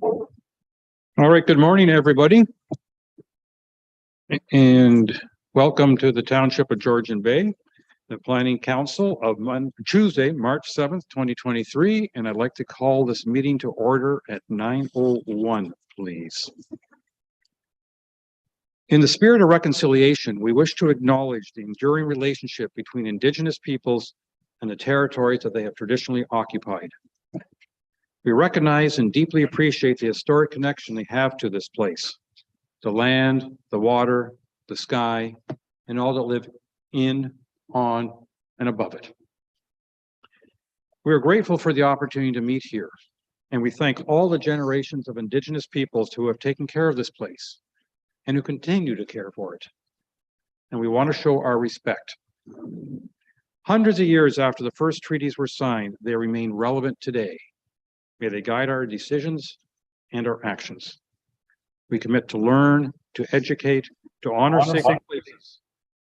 All right, good morning, everybody. And welcome to the Township of Georgian Bay, the Planning Council of Tuesday, March 7th, 2023. And I'd like to call this meeting to order at 9:01, please. In the spirit of reconciliation, we wish to acknowledge the enduring relationship between Indigenous peoples and the territories that they have traditionally occupied. We recognize and deeply appreciate the historic connection they have to this place, the land, the water, the sky, and all that live in, on, and above it. We are grateful for the opportunity to meet here, and we thank all the generations of Indigenous peoples who have taken care of this place and who continue to care for it. And we want to show our respect. Hundreds of years after the first treaties were signed, they remain relevant today. May they guide our decisions and our actions. We commit to learn, to educate, to honor sacred places,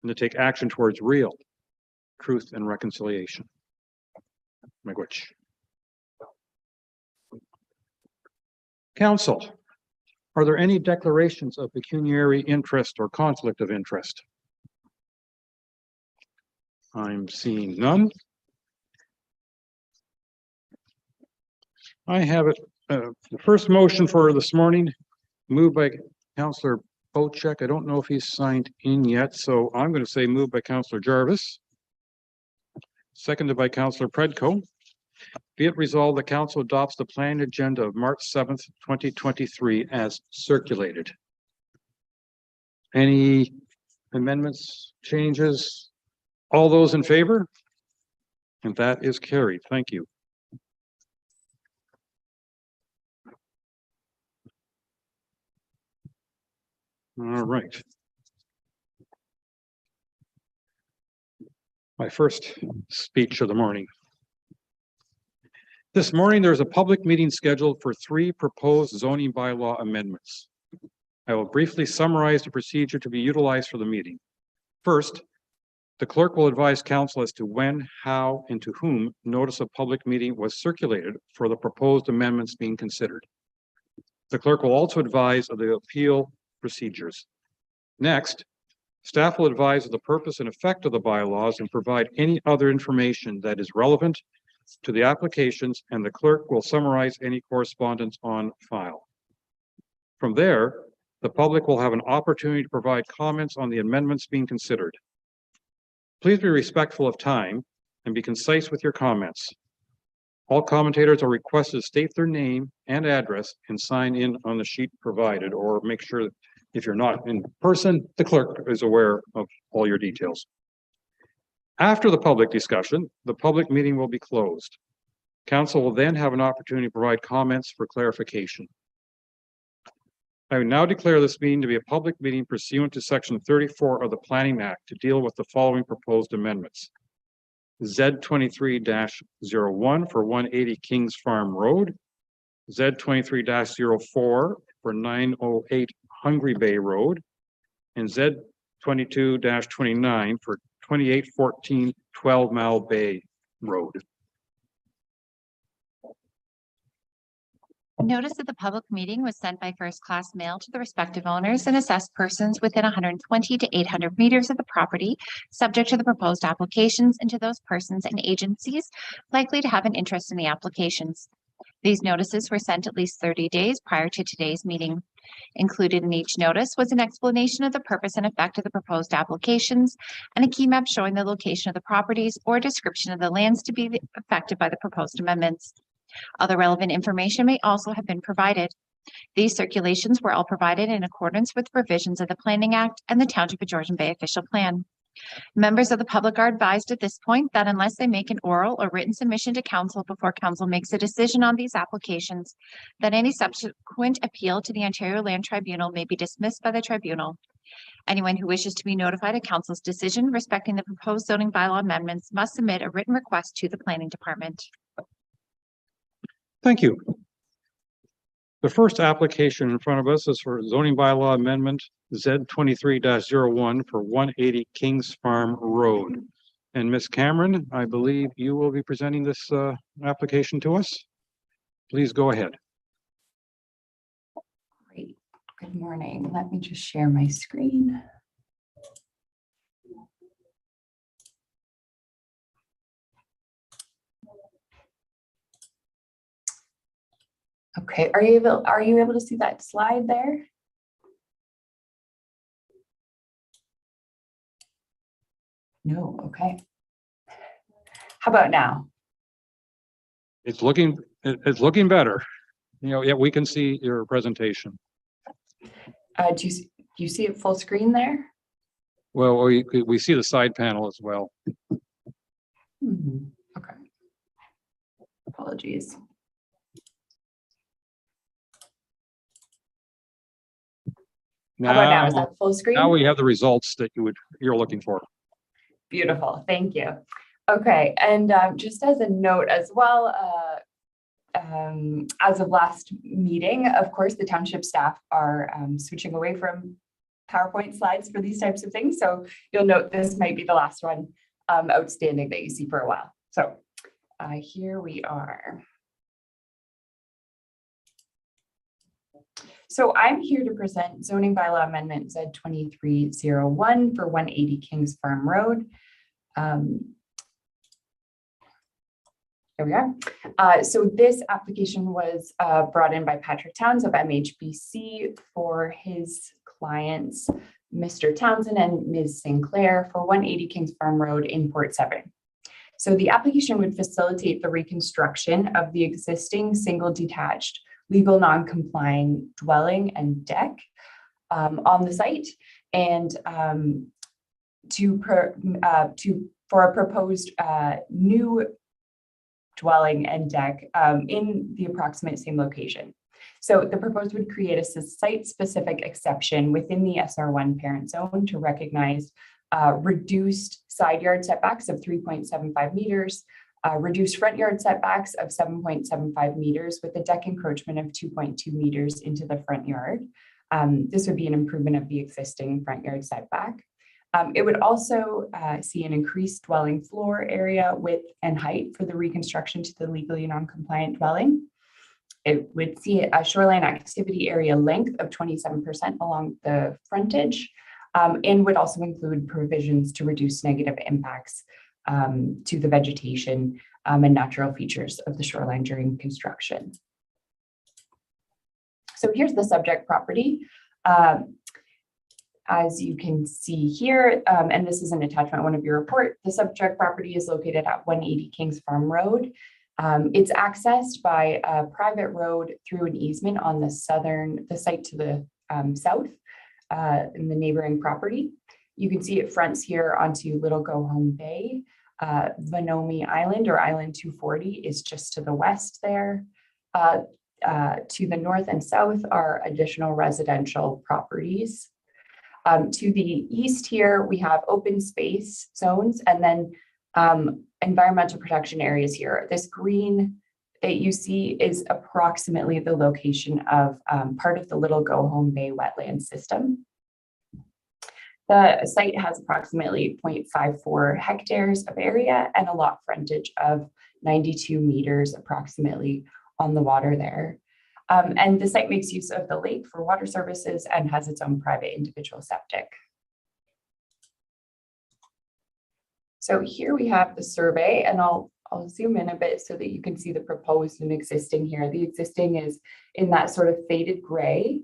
and to take action towards real truth and reconciliation. Miigwech. Council, are there any declarations of pecuniary interest or conflict of interest? I'm seeing none. I have it. The first motion for this morning, moved by Councillor Bocek. I don't know if he's signed in yet, so I'm going to say moved by Councillor Jarvis, seconded by Councillor Predko. Be it resolved, the Council adopts the planned agenda of March 7th, 2023 as circulated. Any amendments, changes? All those in favor? And that is carried. Thank you. All right. My first speech of the morning. This morning, there's a public meeting scheduled for 3 proposed zoning bylaw amendments. I will briefly summarize the procedure to be utilized for the meeting. First, the clerk will advise council as to when, how, and to whom notice of public meeting was circulated for the proposed amendments being considered. The clerk will also advise of the appeal procedures. Next, staff will advise of the purpose and effect of the bylaws and provide any other information that is relevant to the applications, and the clerk will summarize any correspondence on file. From there, the public will have an opportunity to provide comments on the amendments being considered. Please be respectful of time and be concise with your comments. All commentators are requested to state their name and address and sign in on the sheet provided, or make sure that if you're not in person, the clerk is aware of all your details. After the public discussion, the public meeting will be closed. Council will then have an opportunity to provide comments for clarification. I will now declare this meeting to be a public meeting pursuant to Section 34 of the Planning Act to deal with the following proposed amendments. Z23-01 for 180 Kings Farm Road, Z23-04 for 908 Hungry Bay Road, and Z22-29 for 2814 12 Mile Bay Road. Notice of the public meeting was sent by first-class mail to the respective owners and assessed persons within 120 to 800 meters of the property, subject to the proposed applications, and to those persons and agencies likely to have an interest in the applications. These notices were sent at least 30 days prior to today's meeting. Included in each notice was an explanation of the purpose and effect of the proposed applications and a key map showing the location of the properties or a description of the lands to be affected by the proposed amendments. Other relevant information may also have been provided. These circulations were all provided in accordance with provisions of the Planning Act and the Township of Georgian Bay Official Plan. Members of the public are advised at this point that unless they make an oral or written submission to council before council makes a decision on these applications, that any subsequent appeal to the Ontario Land Tribunal may be dismissed by the tribunal. Anyone who wishes to be notified of council's decision respecting the proposed zoning bylaw amendments must submit a written request to the planning department. Thank you. The first application in front of us is for zoning bylaw amendment Z23-01 for 180 Kings Farm Road. And Ms. Cameron, I believe you will be presenting this application to us. Please go ahead. Good morning. Let me just share my screen. Okay, are you able to see that slide there? No, okay. How about now? It's looking better. You know, yeah, we can see your presentation. Do you see it full screen there? Well, we see the side panel as well. Okay. Apologies. How about now? Is that full screen? Now we have the results that you're looking for. Beautiful. Thank you. Okay. And just as a note as well, as of last meeting, of course, the township staff are switching away from PowerPoint slides for these types of things. So you'll note this might be the last one outstanding that you see for a while. So here we are. So I'm here to present zoning bylaw amendment Z2301 for 180 Kings Farm Road. There we are. So this application was brought in by Patrick Townsend of MHBC for his clients, Mr. Townsend and Ms. Sinclair, for 180 Kings Farm Road in Port 7. So the application would facilitate the reconstruction of the existing single detached legal non-complying dwelling and deck on the site, and for a proposed new dwelling and deck in the approximate same location. So the proposed would create a site-specific exception within the SR1 parent zone to recognize reduced side yard setbacks of 3.75 meters, reduced front yard setbacks of 7.75 meters with a deck encroachment of 2.2 meters into the front yard. This would be an improvement of the existing front yard setback. It would also see an increased dwelling floor area, width, and height for the reconstruction to the legally non-compliant dwelling. It would see a shoreline activity area length of 27% along the frontage, and would also include provisions to reduce negative impacts to the vegetation and natural features of the shoreline during construction. So here's the subject property. As you can see here, and this is an attachment one of your report, the subject property is located at 180 Kings Farm Road. It's accessed by a private road through an easement on the site to the south in the neighboring property. You can see it fronts here onto Little Go Home Bay. Vanomi Island or Island 240 is just to the west there. To the north and south are additional residential properties. To the east here, we have open space zones and then environmental protection areas here. This green that you see is approximately the location of part of the Little Go Home Bay wetland system. The site has approximately 0.54 hectares of area and a lot frontage of 92 meters approximately on the water there. And the site makes use of the lake for water services and has its own private individual septic. So here we have the survey, and I'll zoom in a bit so that you can see the proposed and existing here. The existing is in that sort of faded gray.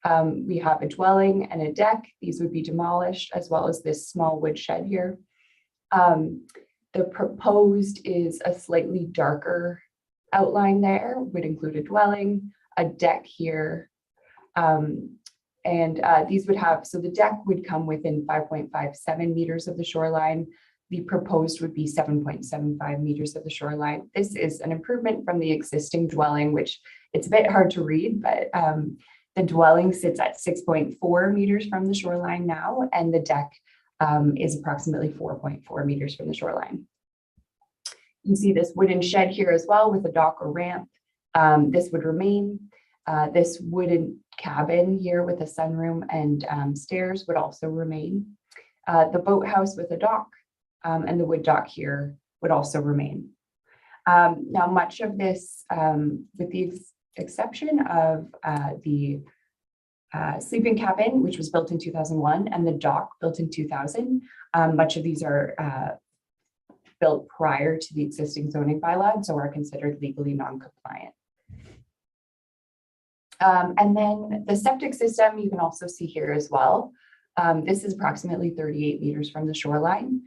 We have a dwelling and a deck. These would be demolished, as well as this small wood shed here. The proposed is a slightly darker outline there, would include a dwelling, a deck here, and these would have, so the deck would come within 5.57 meters of the shoreline. The proposed would be 7.75 meters of the shoreline. This is an improvement from the existing dwelling, which it's a bit hard to read, but the dwelling sits at 6.4 meters from the shoreline now, and the deck is approximately 4.4 meters from the shoreline. You can see this wooden shed here as well with a dock or ramp. This would remain. This wooden cabin here with a sunroom and stairs would also remain. The boathouse with a dock and the wood dock here would also remain. Now, much of this, with the exception of the sleeping cabin, which was built in 2001, and the dock built in 2000. Much of these are built prior to the existing zoning bylaw, and so are considered legally non-compliant. And then the septic system, you can also see here as well. This is approximately 38 meters from the shoreline.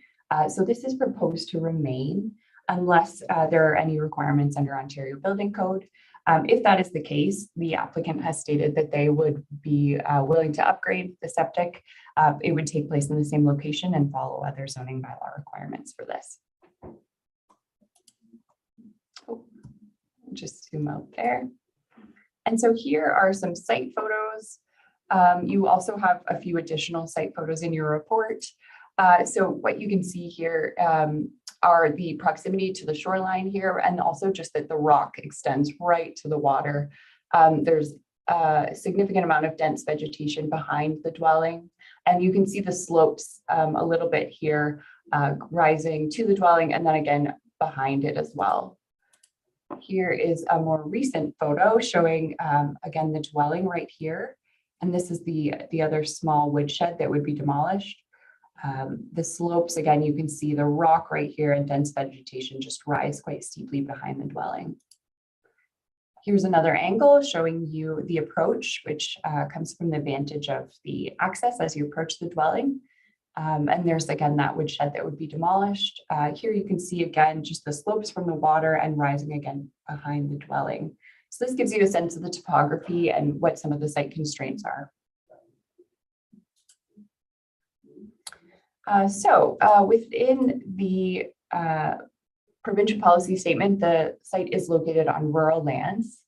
So this is proposed to remain unless there are any requirements under Ontario Building Code. If that is the case, the applicant has stated that they would be willing to upgrade the septic. It would take place in the same location and follow other zoning bylaw requirements for this. Oh, just zoom out there. And so here are some site photos. You also have a few additional site photos in your report. So what you can see here are the proximity to the shoreline here, and also just that the rock extends right to the water. There's a significant amount of dense vegetation behind the dwelling, and you can see the slopes a little bit here rising to the dwelling and then again behind it as well. Here is a more recent photo showing again the dwelling right here, and this is the other small woodshed that would be demolished. The slopes, again, you can see the rock right here and dense vegetation just rise quite steeply behind the dwelling. Here's another angle showing you the approach, which comes from the vantage of the access as you approach the dwelling. And there's again that woodshed that would be demolished. Here you can see again just the slopes from the water and rising again behind the dwelling. So this gives you a sense of the topography and what some of the site constraints are. Within the provincial policy statement, the site is located on rural lands.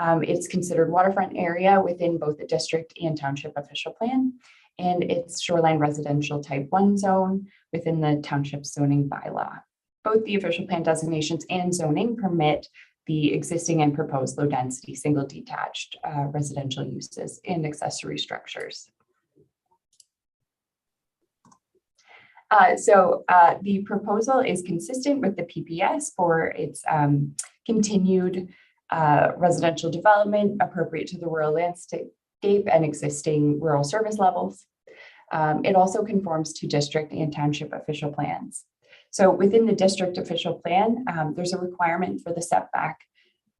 It's considered waterfront area within both the district and township official plan, and it's shoreline residential type 1 zone within the township zoning bylaw. Both the official plan designations and zoning permit the existing and proposed low density single detached residential uses and accessory structures. The proposal is consistent with the PPS for its continued residential development appropriate to the rural landscape and existing rural service levels. It also conforms to district and township official plans. So within the district official plan, there's a requirement for the setback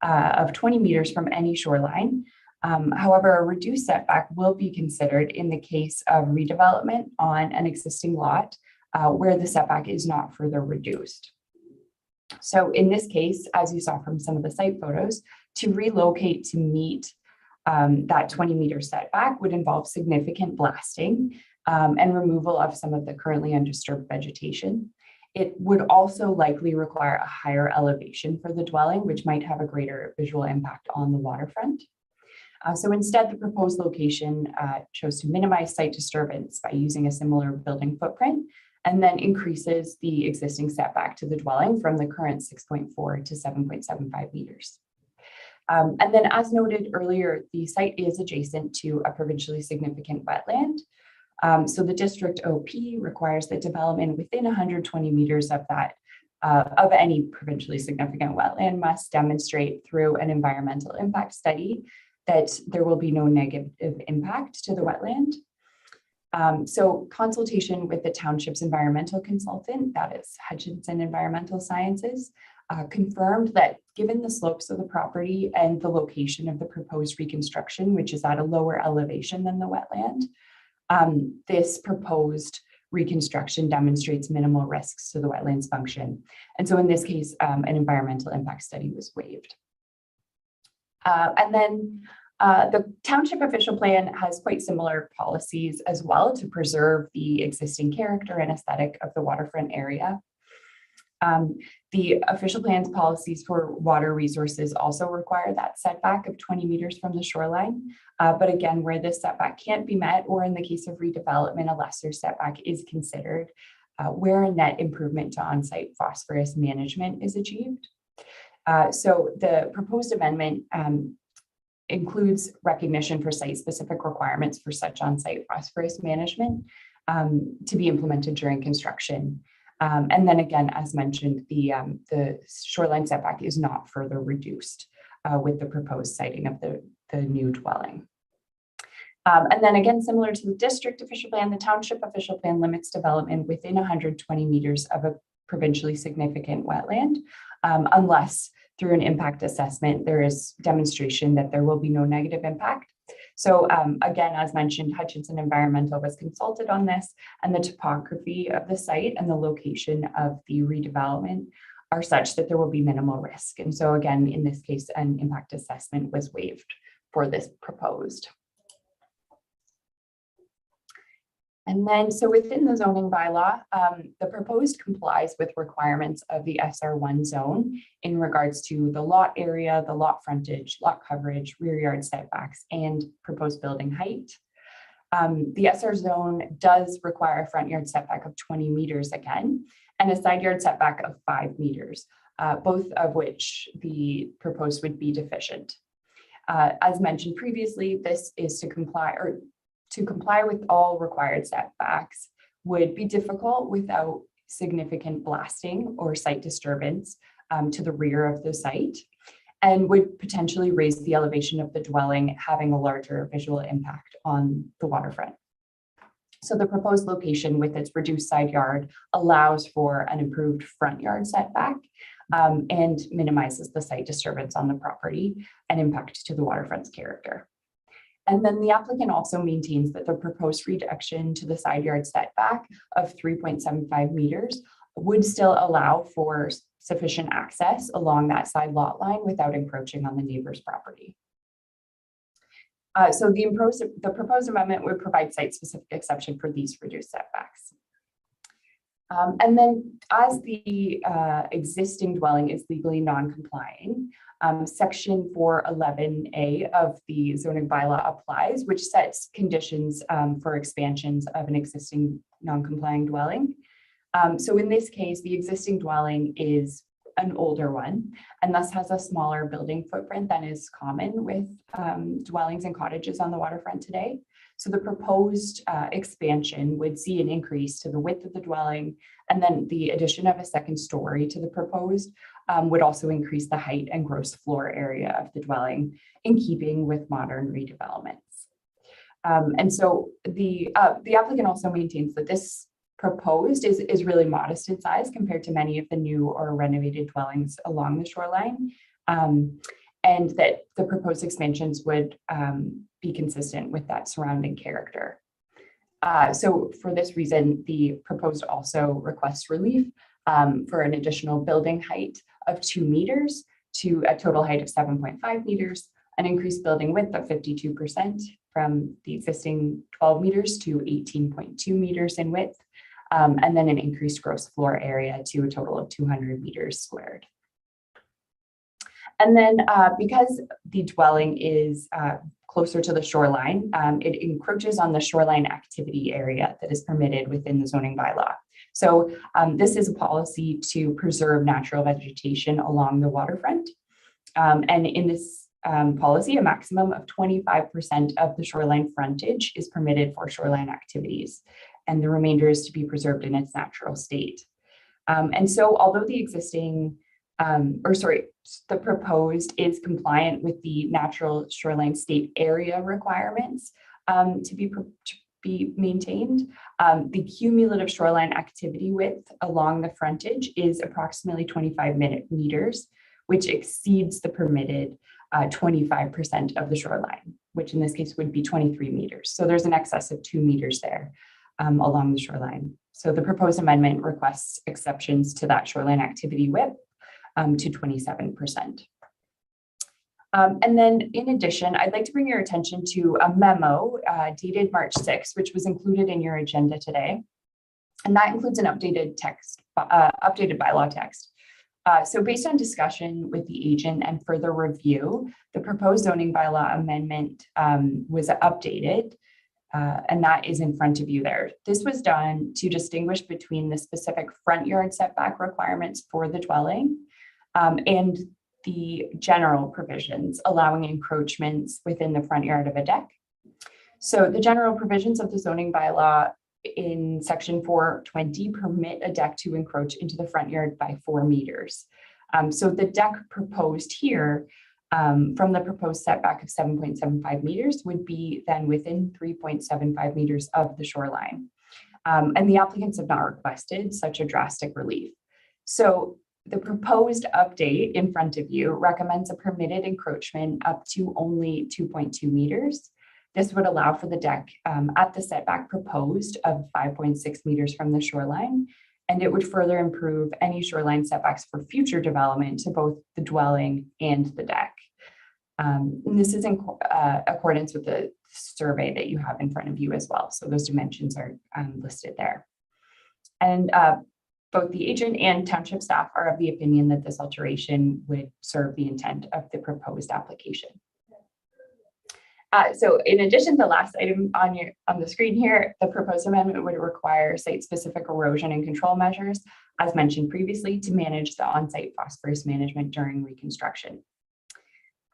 of 20 meters from any shoreline. However, a reduced setback will be considered in the case of redevelopment on an existing lot where the setback is not further reduced. So in this case, as you saw from some of the site photos, to relocate to meet that 20-meter setback would involve significant blasting and removal of some of the currently undisturbed vegetation. It would also likely require a higher elevation for the dwelling, which might have a greater visual impact on the waterfront. So instead, the proposed location chose to minimize site disturbance by using a similar building footprint, and then increases the existing setback to the dwelling from the current 6.4 to 7.75 meters. And then as noted earlier, the site is adjacent to a provincially significant wetland. So the district OP requires that development within 120 meters of that of any provincially significant wetland must demonstrate through an environmental impact study that there will be no negative impact to the wetland. So consultation with the township's environmental consultant, that is Hutchinson Environmental Sciences, confirmed that given the slopes of the property and the location of the proposed reconstruction, which is at a lower elevation than the wetland, this proposed reconstruction demonstrates minimal risks to the wetlands function. And so in this case, an environmental impact study was waived. And then the township official plan has quite similar policies as well to preserve the existing character and aesthetic of the waterfront area. The official plan's policies for water resources also require that setback of 20 meters from the shoreline. But again, where this setback can't be met, or in the case of redevelopment, a lesser setback is considered where a net improvement to on-site phosphorus management is achieved. So the proposed amendment includes recognition for site-specific requirements for such on-site phosphorus management to be implemented during construction. And then again, as mentioned, the shoreline setback is not further reduced with the proposed siting of the new dwelling. And then again, similar to the district official plan, the township official plan limits development within 120 meters of a provincially significant wetland, unless through an impact assessment, there is demonstration that there will be no negative impact. So again, as mentioned, Hutchinson Environmental was consulted on this, and the topography of the site and the location of the redevelopment are such that there will be minimal risk. And so again, in this case, an impact assessment was waived for this proposed. And then, so within the zoning bylaw, the proposed complies with requirements of the SR1 zone in regards to the lot area, the lot frontage, lot coverage, rear yard setbacks, and proposed building height. The SR zone does require a front yard setback of 20 meters again, and a side yard setback of 5 meters, both of which the proposed would be deficient. As mentioned previously, this is to comply with all required setbacks would be difficult without significant blasting or site disturbance to the rear of the site, and would potentially raise the elevation of the dwelling, having a larger visual impact on the waterfront. So the proposed location with its reduced side yard allows for an improved front yard setback and minimizes the site disturbance on the property and impact to the waterfront's character. And then the applicant also maintains that the proposed reduction to the side yard setback of 3.75 meters would still allow for sufficient access along that side lot line without encroaching on the neighbor's property. So the proposed amendment would provide site-specific exception for these reduced setbacks. And then as the existing dwelling is legally non-complying, section 411A of the zoning bylaw applies, which sets conditions for expansions of an existing non-complying dwelling. So in this case, the existing dwelling is an older one and thus has a smaller building footprint than is common with dwellings and cottages on the waterfront today. So the proposed expansion would see an increase to the width of the dwelling, and then the addition of a second story to the proposed would also increase the height and gross floor area of the dwelling in keeping with modern redevelopments. And so the applicant also maintains that this proposed is really modest in size compared to many of the new or renovated dwellings along the shoreline, and that the proposed expansions would be consistent with that surrounding character. So for this reason, the proposed also requests relief for an additional building height of 2 meters to a total height of 7.5 meters, an increased building width of 52% from the existing 12 meters to 18.2 meters in width, and then an increased gross floor area to a total of 200 meters squared. And then because the dwelling is closer to the shoreline, it encroaches on the shoreline activity area that is permitted within the zoning bylaw. So this is a policy to preserve natural vegetation along the waterfront. And in this policy, a maximum of 25% of the shoreline frontage is permitted for shoreline activities, and the remainder is to be preserved in its natural state. And so although the existing, the proposed is compliant with the natural shoreline state area requirements to be maintained, the cumulative shoreline activity width along the frontage is approximately 25 meters, which exceeds the permitted 25% of the shoreline, which in this case would be 23 meters. So there's an excess of 2 meters there along the shoreline. So the proposed amendment requests exceptions to that shoreline activity width to 27%. And then in addition, I'd like to bring your attention to a memo dated March 6th, which was included in your agenda today. And that includes an updated bylaw text. So based on discussion with the agent and further review, the proposed zoning bylaw amendment was updated, and that is in front of you there. This was done to distinguish between the specific front yard setback requirements for the dwelling and the general provisions allowing encroachments within the front yard of a deck. So the general provisions of the zoning bylaw in section 420 permit a deck to encroach into the front yard by 4 meters. So the deck proposed here from the proposed setback of 7.75 meters would be then within 3.75 meters of the shoreline. And the applicants have not requested such a drastic relief. So the proposed update in front of you recommends a permitted encroachment up to only 2.2 meters. This would allow for the deck at the setback proposed of 5.6 meters from the shoreline, and it would further improve any shoreline setbacks for future development to both the dwelling and the deck. And this is in accordance with the survey that you have in front of you as well. So those dimensions are listed there. And both the agent and township staff are of the opinion that this alteration would serve the intent of the proposed application. So in addition to the last item on the screen here, the proposed amendment would require site-specific erosion and control measures, as mentioned previously, to manage the on-site phosphorus management during reconstruction.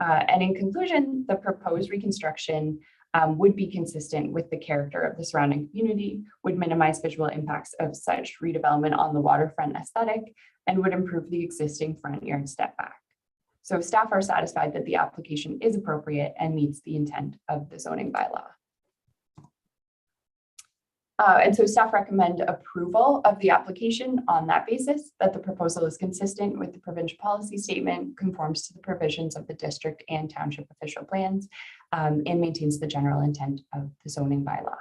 And in conclusion, the proposed reconstruction would be consistent with the character of the surrounding community, would minimize visual impacts of such redevelopment on the waterfront aesthetic, and would improve the existing front yard step back. So staff are satisfied that the application is appropriate and meets the intent of the zoning bylaw. And so staff recommend approval of the application on that basis, that the proposal is consistent with the provincial policy statement, conforms to the provisions of the district and township official plans, and maintains the general intent of the zoning bylaw.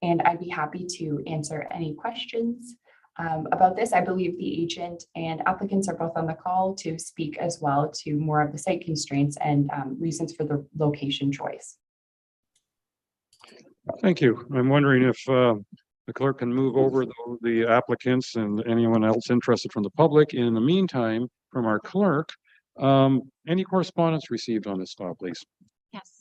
And I'd be happy to answer any questions about this. I believe the agent and applicants are both on the call to speak as well to more of the site constraints and reasons for the location choice. Thank you. I'm wondering if the clerk can move over the applicants and anyone else interested from the public. In the meantime, from our clerk, any correspondence received on this file, please? Yes.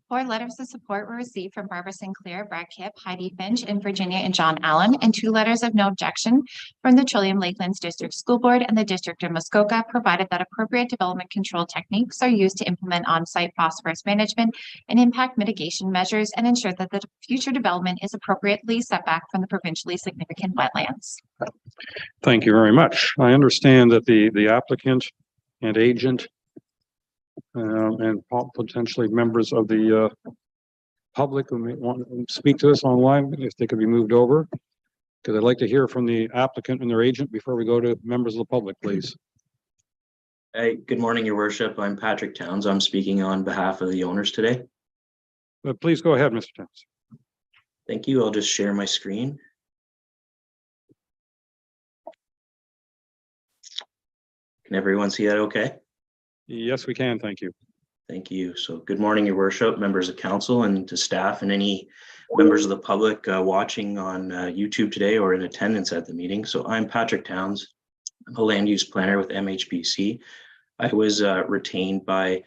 4 letters of support were received from Barbara Sinclair, Brad Kipp, Heidi Finch, and Virginia and John Allen, and 2 letters of no objection from the Trillium Lakelands District School Board and the District of Muskoka, provided that appropriate development control techniques are used to implement on-site phosphorus management and impact mitigation measures and ensure that the future development is appropriately set back from the provincially significant wetlands. Thank you very much. I understand that the applicant and agent and potentially members of the public who may want to speak to us online, if they could be moved over, because I'd like to hear from the applicant and their agent before we go to members of the public, please. Hey, good morning, Your Worship. I'm Patrick Townsend. I'm speaking on behalf of the owners today. Please go ahead, Mr. Townsend. Thank you. I'll just share my screen. Can everyone see that okay? Yes, we can. Thank you. Thank you. So good morning, Your Worship, members of council, and to staff and any members of the public watching on YouTube today or in attendance at the meeting. So I'm Patrick Townsend. I'm a land use planner with MHBC. I was retained by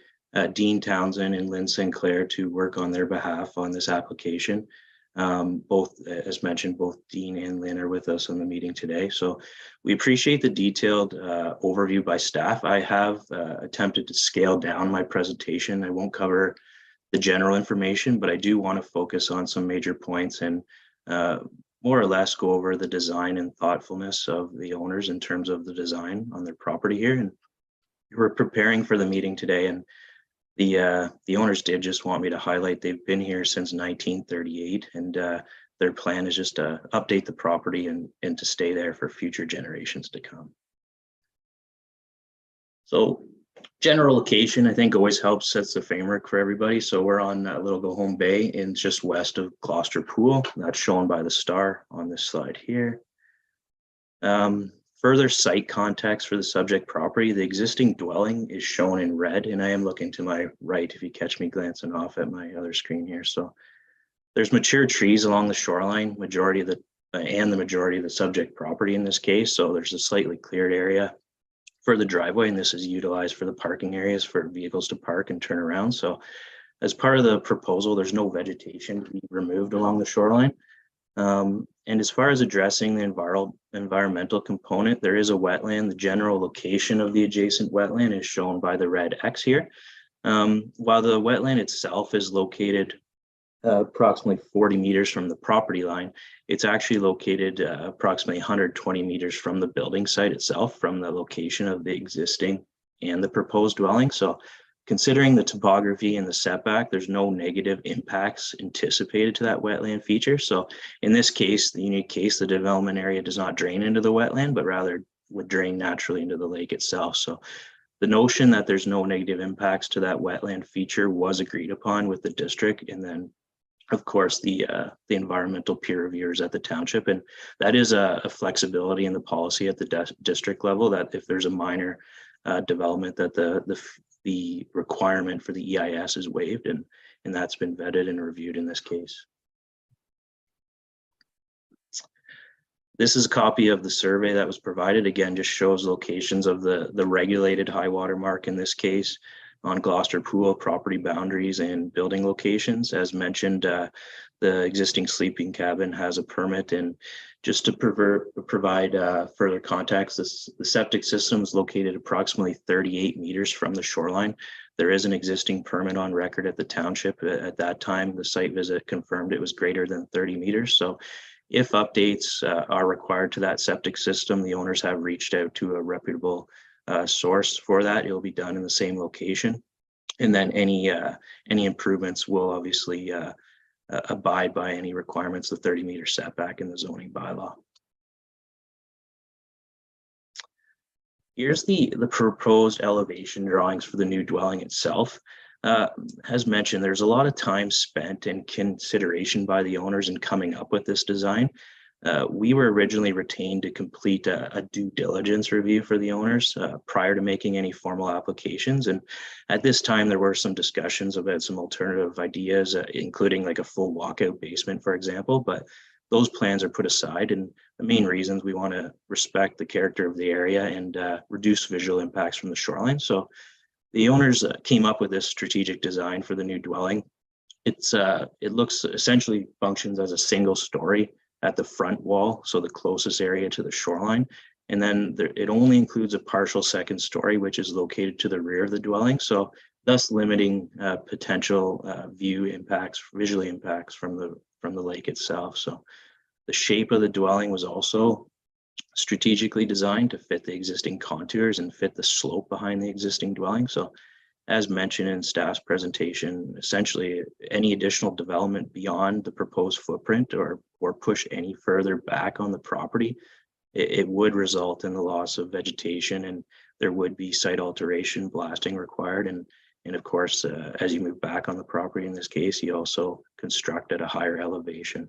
Dean Townsend and Lynn Sinclair to work on their behalf on this application. Both, as mentioned, both Dean and Lynn are with us on the meeting today. So we appreciate the detailed overview by staff. I have attempted to scale down my presentation. I won't cover the general information, but I do want to focus on some major points and more or less go over the design and thoughtfulness of the owners in terms of the design on their property here. And we're preparing for the meeting today, and the owners did just want me to highlight they've been here since 1938, and their plan is just to update the property and to stay there for future generations to come. So general location, I think, always helps, sets the framework for everybody. So we're on Little Go Home Bay, and just west of Gloucester Pool. That's shown by the star on this slide here. Further site context for the subject property, the existing dwelling is shown in red, and I am looking to my right if you catch me glancing off at my other screen here. So there's mature trees along the shoreline, the majority of the subject property in this case. So there's a slightly cleared area for the driveway, and this is utilized for the parking areas for vehicles to park and turn around. So as part of the proposal, there's no vegetation to be removed along the shoreline. And as far as addressing the environmental component, there is a wetland. The general location of the adjacent wetland is shown by the red X here. While the wetland itself is located approximately 40 meters from the property line, it's actually located approximately 120 meters from the building site itself, from the location of the existing and the proposed dwelling. So considering the topography and the setback, there's no negative impacts anticipated to that wetland feature. So in this case, the unique case, the development area does not drain into the wetland, but rather would drain naturally into the lake itself. So the notion that there's no negative impacts to that wetland feature was agreed upon with the district, and then of course the environmental peer reviewers at the township. And that is a flexibility in the policy at the district level, that if there's a minor development, that the requirement for the EIS is waived, and that's been vetted and reviewed in this case. This is a copy of the survey that was provided. Again, just shows locations of the regulated high water mark in this case on Gloucester Pool, property boundaries and building locations. As mentioned, the existing sleeping cabin has a permit, and just to provide further context, the septic system is located approximately 38 meters from the shoreline. There is an existing permit on record at the township. At that time, the site visit confirmed it was greater than 30 meters. So if updates are required to that septic system, the owners have reached out to a reputable source for that. It will be done in the same location. And then any improvements will obviously abide by any requirements, the 30-meter setback in the zoning bylaw. Here's the proposed elevation drawings for the new dwelling itself. As mentioned, there's a lot of time spent and consideration by the owners in coming up with this design. We were originally retained to complete a due diligence review for the owners prior to making any formal applications. And at this time, there were some discussions about some alternative ideas, including like a full walkout basement, for example, but those plans are put aside. And the main reasons, we want to respect the character of the area and reduce visual impacts from the shoreline. So the owners came up with this strategic design for the new dwelling. It looks essentially functions as a single story at the front wall, so the closest area to the shoreline. And then it only includes a partial second story, which is located to the rear of the dwelling. So thus limiting potential visual impacts from the lake itself. So the shape of the dwelling was also strategically designed to fit the existing contours and fit the slope behind the existing dwelling. So as mentioned in staff's presentation, essentially any additional development beyond the proposed footprint or push any further back on the property, it would result in the loss of vegetation, and there would be site alteration blasting required. And of course, as you move back on the property, in this case, you also construct at a higher elevation.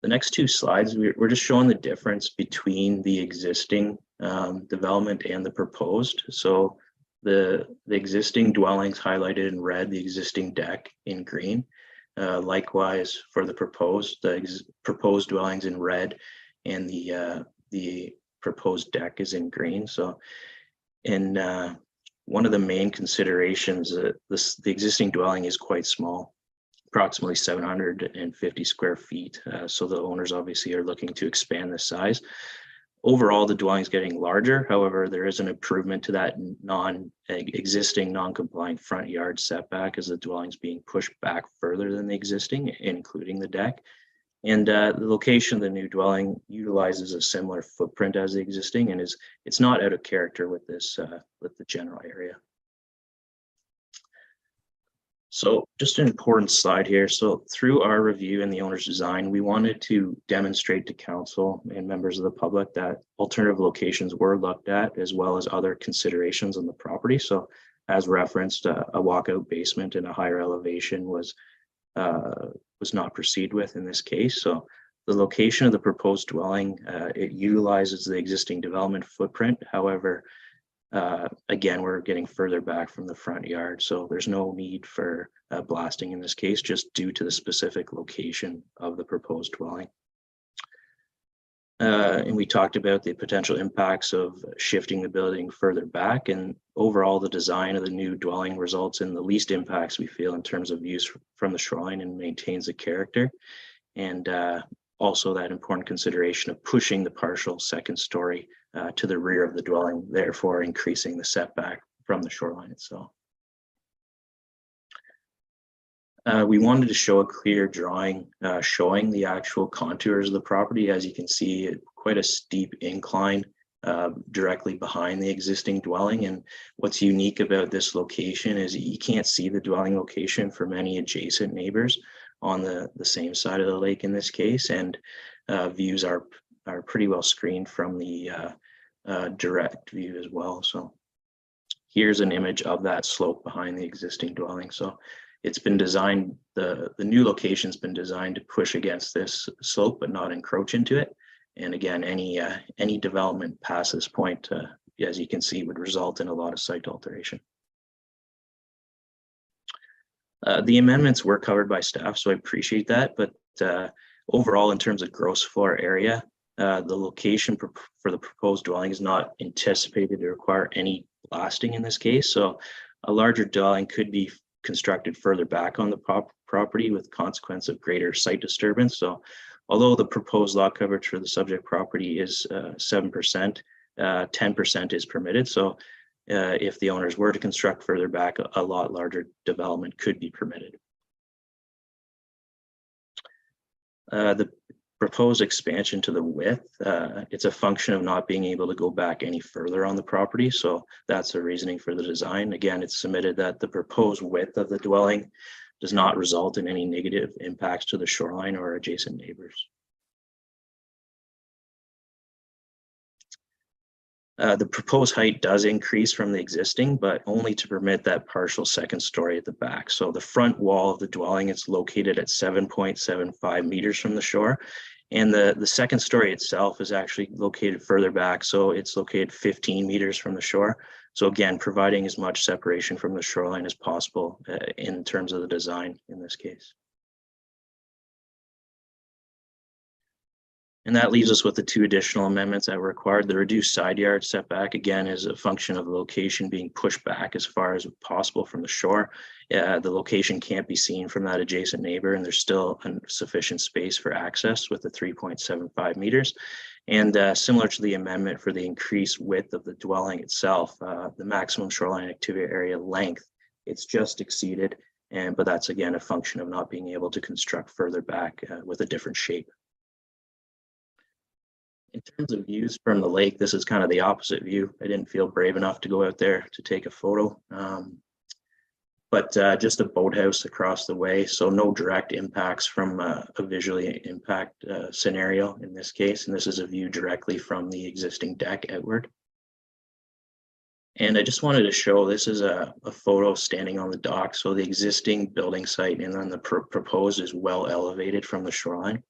The next two slides, we're just showing the difference between the existing development and the proposed. So the existing dwellings highlighted in red, the existing deck in green. Likewise for the proposed dwellings in red, and the proposed deck is in green. So in one of the main considerations, the existing dwelling is quite small, approximately 750 square feet. So the owners obviously are looking to expand the size. Overall, the dwelling is getting larger. However, there is an improvement to that existing non-compliant front yard setback, as the dwelling is being pushed back further than the existing, including the deck. And the location of the new dwelling utilizes a similar footprint as the existing, and it's not out of character with this with the general area. So just an important slide here. So through our review and the owner's design, we wanted to demonstrate to council and members of the public that alternative locations were looked at, as well as other considerations on the property. So as referenced, a walkout basement and a higher elevation was not proceeded with in this case. So the location of the proposed dwelling, it utilizes the existing development footprint. However, again, we're getting further back from the front yard, so there's no need for blasting in this case, just due to the specific location of the proposed dwelling. And we talked about the potential impacts of shifting the building further back, and overall the design of the new dwelling results in the least impacts we feel in terms of views from the shoreline, and maintains the character. And also that important consideration of pushing the partial second story to the rear of the dwelling, therefore increasing the setback from the shoreline itself. We wanted to show a clear drawing showing the actual contours of the property. As you can see, quite a steep incline directly behind the existing dwelling. And what's unique about this location is you can't see the dwelling location from any adjacent neighbors on the same side of the lake in this case, and views are pretty well screened from the direct view as well. So here's an image of that slope behind the existing dwelling. So it's been designed, the new location's been designed to push against this slope but not encroach into it. And again, any development past this point, as you can see, would result in a lot of site alteration. The amendments were covered by staff, so I appreciate that. But overall, in terms of gross floor area, the location for the proposed dwelling is not anticipated to require any blasting in this case. So a larger dwelling could be constructed further back on the property with consequence of greater site disturbance. So although the proposed lot coverage for the subject property is 7%, 10% is permitted. So if the owners were to construct further back, a lot larger development could be permitted. The proposed expansion to the width, it's a function of not being able to go back any further on the property. So that's the reasoning for the design. Again, it's submitted that the proposed width of the dwelling does not result in any negative impacts to the shoreline or adjacent neighbors. The proposed height does increase from the existing, but only to permit that partial second story at the back. So the front wall of the dwelling is located at 7.75 meters from the shore. And the second story itself is actually located further back. So it's located 15 meters from the shore. So again, providing as much separation from the shoreline as possible in terms of the design in this case. And that leaves us with the two additional amendments that were required. The reduced side yard setback, again, is a function of the location being pushed back as far as possible from the shore. The location can't be seen from that adjacent neighbor, and there's still sufficient space for access with the 3.75 meters. And similar to the amendment for the increased width of the dwelling itself, the maximum shoreline activity area length, it's just exceeded. But that's, again, a function of not being able to construct further back with a different shape. In terms of views from the lake, this is kind of the opposite view. I didn't feel brave enough to go out there to take a photo, but just a boathouse across the way. So no direct impacts from a visually impact scenario in this case. And this is a view directly from the existing deck outward. And I just wanted to show, this is a photo standing on the dock. So the existing building site and then the proposed is well elevated from the shoreline.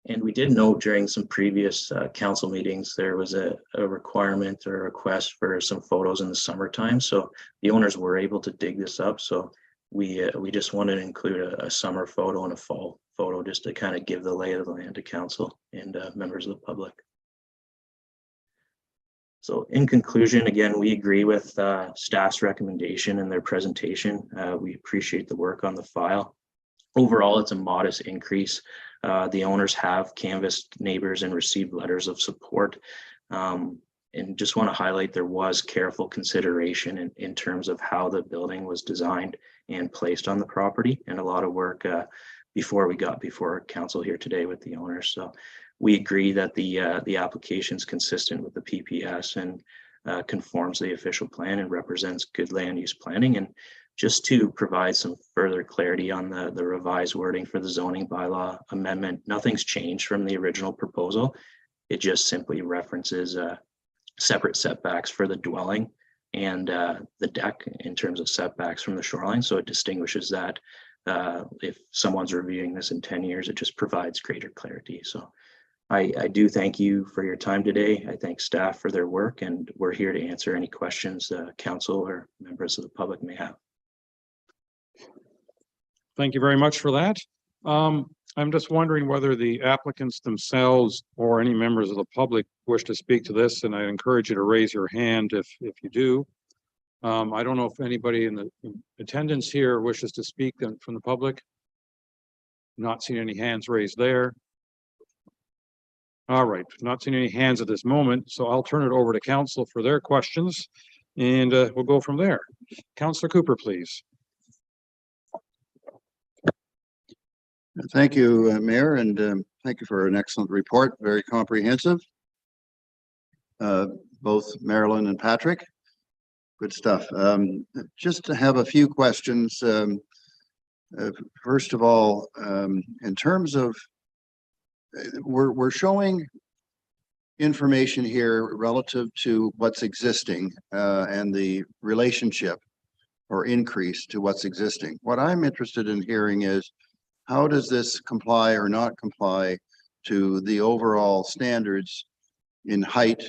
And we did note during some previous council meetings, there was a requirement or a request for some photos in the summertime. So the owners were able to dig this up. So we just wanted to include a summer photo and a fall photo just to kind of give the lay of the land to council and members of the public. So in conclusion, again, we agree with staff's recommendation and their presentation. We appreciate the work on the file. Overall, it's a modest increase. The owners have canvassed neighbors and received letters of support. And just want to highlight there was careful consideration in terms of how the building was designed and placed on the property, and a lot of work before we got before council here today with the owners. So we agree that the application is consistent with the PPS and conforms to the official plan and represents good land use planning. And just to provide some further clarity on the revised wording for the zoning bylaw amendment, nothing's changed from the original proposal. It just simply references separate setbacks for the dwelling and the deck in terms of setbacks from the shoreline. So it distinguishes that. If someone's reviewing this in 10 years, it just provides greater clarity. So I do thank you for your time today. I thank staff for their work, and we're here to answer any questions council or members of the public may have. Thank you very much for that. I'm just wondering whether the applicants themselves or any members of the public wish to speak to this, and I encourage you to raise your hand if you do. I don't know if anybody in the attendance here wishes to speak from the public. Not seeing any hands raised there. All right, not seeing any hands at this moment, so I'll turn it over to council for their questions, and we'll go from there. Councillor Cooper, please. Thank you, Mayor, and thank you for an excellent report, very comprehensive. both Marilyn and Patrick. Good stuff. Just to have a few questions. First of all, in terms of, we're showing information here relative to what's existing and the relationship or increase to what's existing. What I'm interested in hearing is, how does this comply or not comply to the overall standards in height,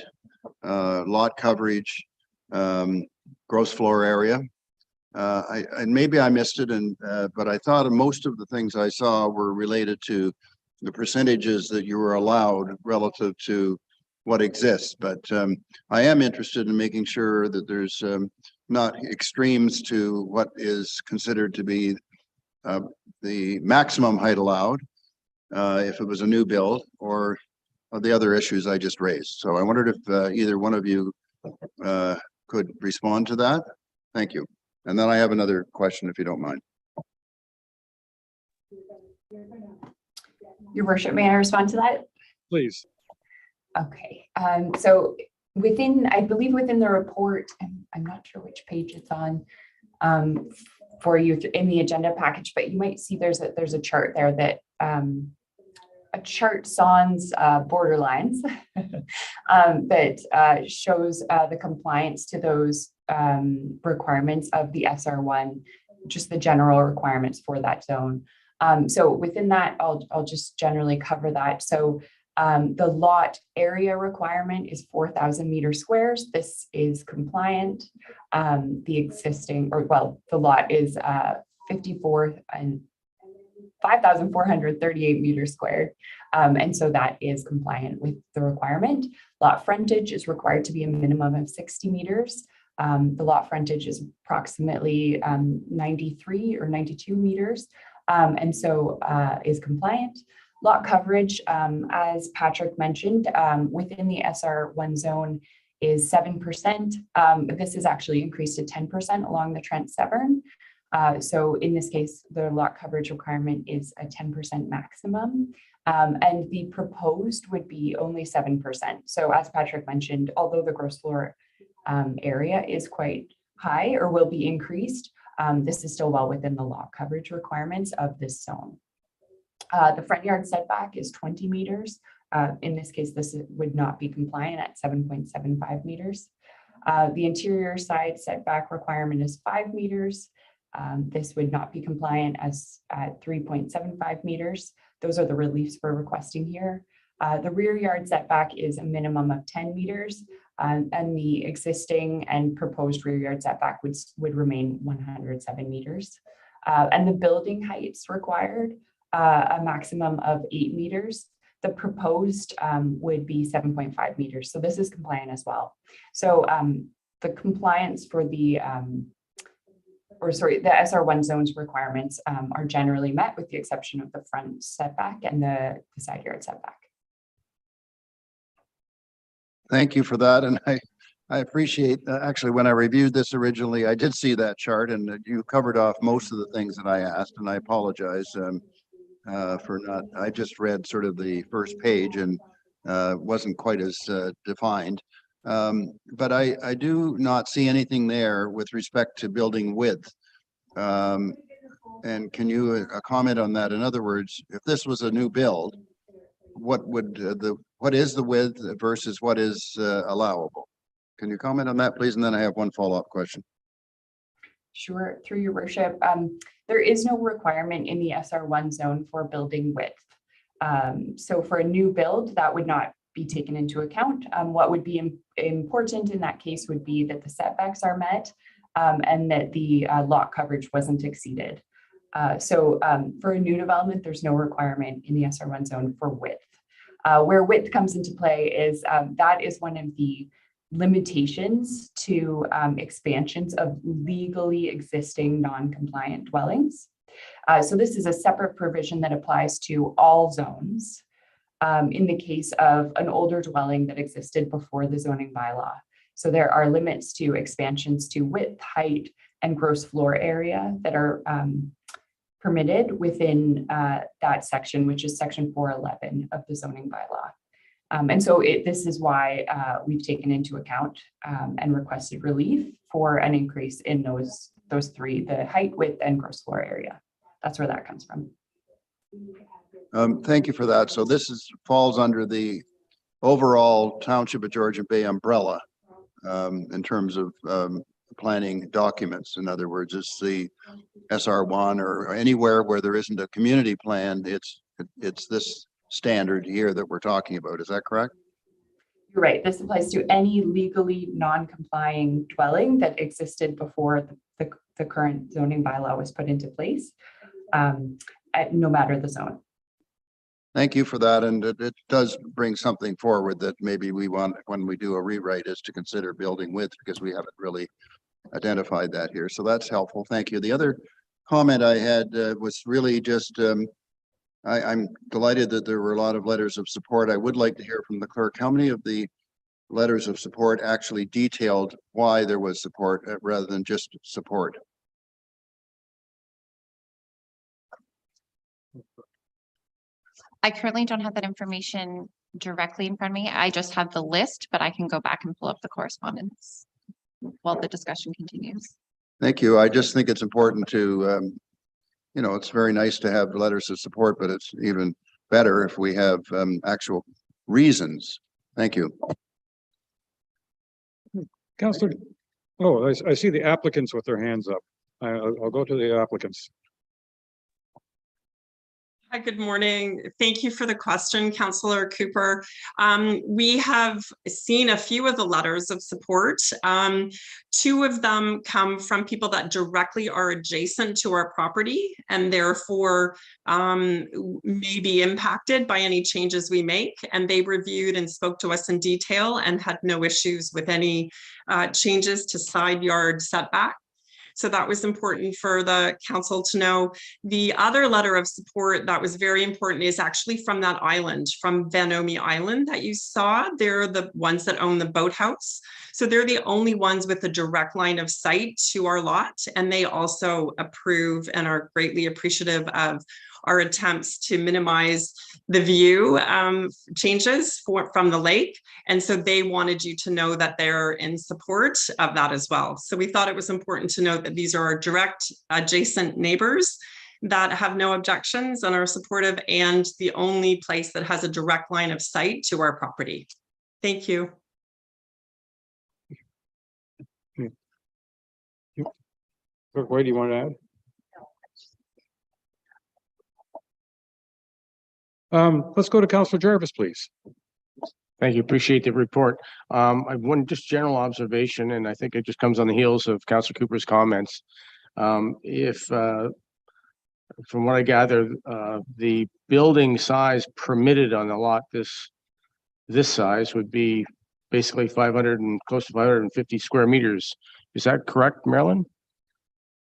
lot coverage, gross floor area? And maybe I missed it, but I thought most of the things I saw were related to the percentages that you were allowed relative to what exists. But I am interested in making sure that there's not extremes to what is considered to be the maximum height allowed if it was a new build, or the other issues I just raised. So I wondered if either one of you could respond to that. Thank you. And then I have another question, if you don't mind. Your worship, may I respond to that? Please. Okay, so within, I believe within the report, and I'm not sure which page it's on for you in the agenda package, but you might see there's a chart there that a chart sans borderlines that shows the compliance to those requirements of the SR1, just the general requirements for that zone. So within that, I'll just generally cover that. So the lot area requirement is 4,000 meters squares. This is compliant. The existing, or well, the lot is 5,438 meters squared. And so that is compliant with the requirement. Lot frontage is required to be a minimum of 60 meters. The lot frontage is approximately 93 or 92 meters. And so is compliant. Lot coverage, as Patrick mentioned, within the SR1 zone is 7%. This is actually increased to 10% along the Trent Severn. So in this case, the lot coverage requirement is a 10% maximum. And the proposed would be only 7%. So as Patrick mentioned, although the gross floor area is quite high or will be increased, this is still well within the lot coverage requirements of this zone. The front yard setback is 20 meters. In this case, this would not be compliant at 7.75 meters. The interior side setback requirement is 5 meters. This would not be compliant as at 3.75 meters. Those are the reliefs we're requesting here. The rear yard setback is a minimum of 10 meters. And the existing and proposed rear yard setback would remain 107 meters. And the building heights required a maximum of 8 meters. The proposed would be 7.5 meters. So this is compliant as well. So the compliance for the SR1 zones requirements are generally met, with the exception of the front setback and the side yard setback. Thank you for that. And I appreciate, actually, when I reviewed this originally, I did see that chart, and you covered off most of the things that I asked, and I apologize for not, I just read sort of the first page and wasn't quite as defined. But I do not see anything there with respect to building width. And can you comment on that? In other words, if this was a new build, what is the width versus what is allowable? Can you comment on that, please? And then I have one follow-up question. Sure, through your worship. There is no requirement in the SR1 zone for building width. So for a new build, that would not be taken into account. What would be important in that case would be that the setbacks are met and that the lot coverage wasn't exceeded. So for a new development, there's no requirement in the SR1 zone for width. Where width comes into play is that is one of the limitations to expansions of legally existing non-compliant dwellings. So this is a separate provision that applies to all zones in the case of an older dwelling that existed before the zoning bylaw. So there are limits to expansions to width, height, and gross floor area that are permitted within that section, which is section 411 of the zoning bylaw. And so this is why we've taken into account and requested relief for an increase in those three, the height, width, and gross floor area. That's where that comes from. Thank you for that. So this falls under the overall Township of Georgian Bay umbrella in terms of planning documents. In other words, it's the SR1 or anywhere where there isn't a community plan, it's this standard here that we're talking about. Is that correct? You're right. This applies to any legally non-complying dwelling that existed before the current zoning bylaw was put into place, no matter the zone. Thank you for that. And it does bring something forward that maybe we want, when we do a rewrite, is to consider building width, because we haven't really identified that here. So that's helpful. Thank you. The other comment I had was really just, I'm delighted that there were a lot of letters of support. I would like to hear from the clerk, how many of the letters of support actually detailed why there was support rather than just support? I currently don't have that information directly in front of me. I just have the list, but I can go back and pull up the correspondence while the discussion continues. Thank you. I just think it's important to, you know, it's very nice to have letters of support, but it's even better if we have actual reasons. Thank you. Councillor, oh, I see the applicants with their hands up. I'll go to the applicants. Hi, good morning. Thank you for the question, Councillor Cooper. We have seen a few of the letters of support. Two of them come from people that directly are adjacent to our property and therefore may be impacted by any changes we make. And they reviewed and spoke to us in detail and had no issues with any changes to side yard setback. So that was important for the council to know. The other letter of support that was very important is actually from that island, from Vanomi Island that you saw. They're the ones that own the boathouse. So they're the only ones with a direct line of sight to our lot. And they also approve and are greatly appreciative of our attempts to minimize the view changes from the lake. And so they wanted you to know that they're in support of that as well. So we thought it was important to note that these are our direct adjacent neighbors that have no objections and are supportive, and the only place that has a direct line of sight to our property. Thank you. What do you want to add? Let's go to Councillor Jarvis, please. Thank you. Appreciate the report. I have one just general observation, and I think it just comes on the heels of Councillor Cooper's comments. From what I gather, the building size permitted on the lot this size would be basically 500 and close to 550 square meters. Is that correct, Marilyn?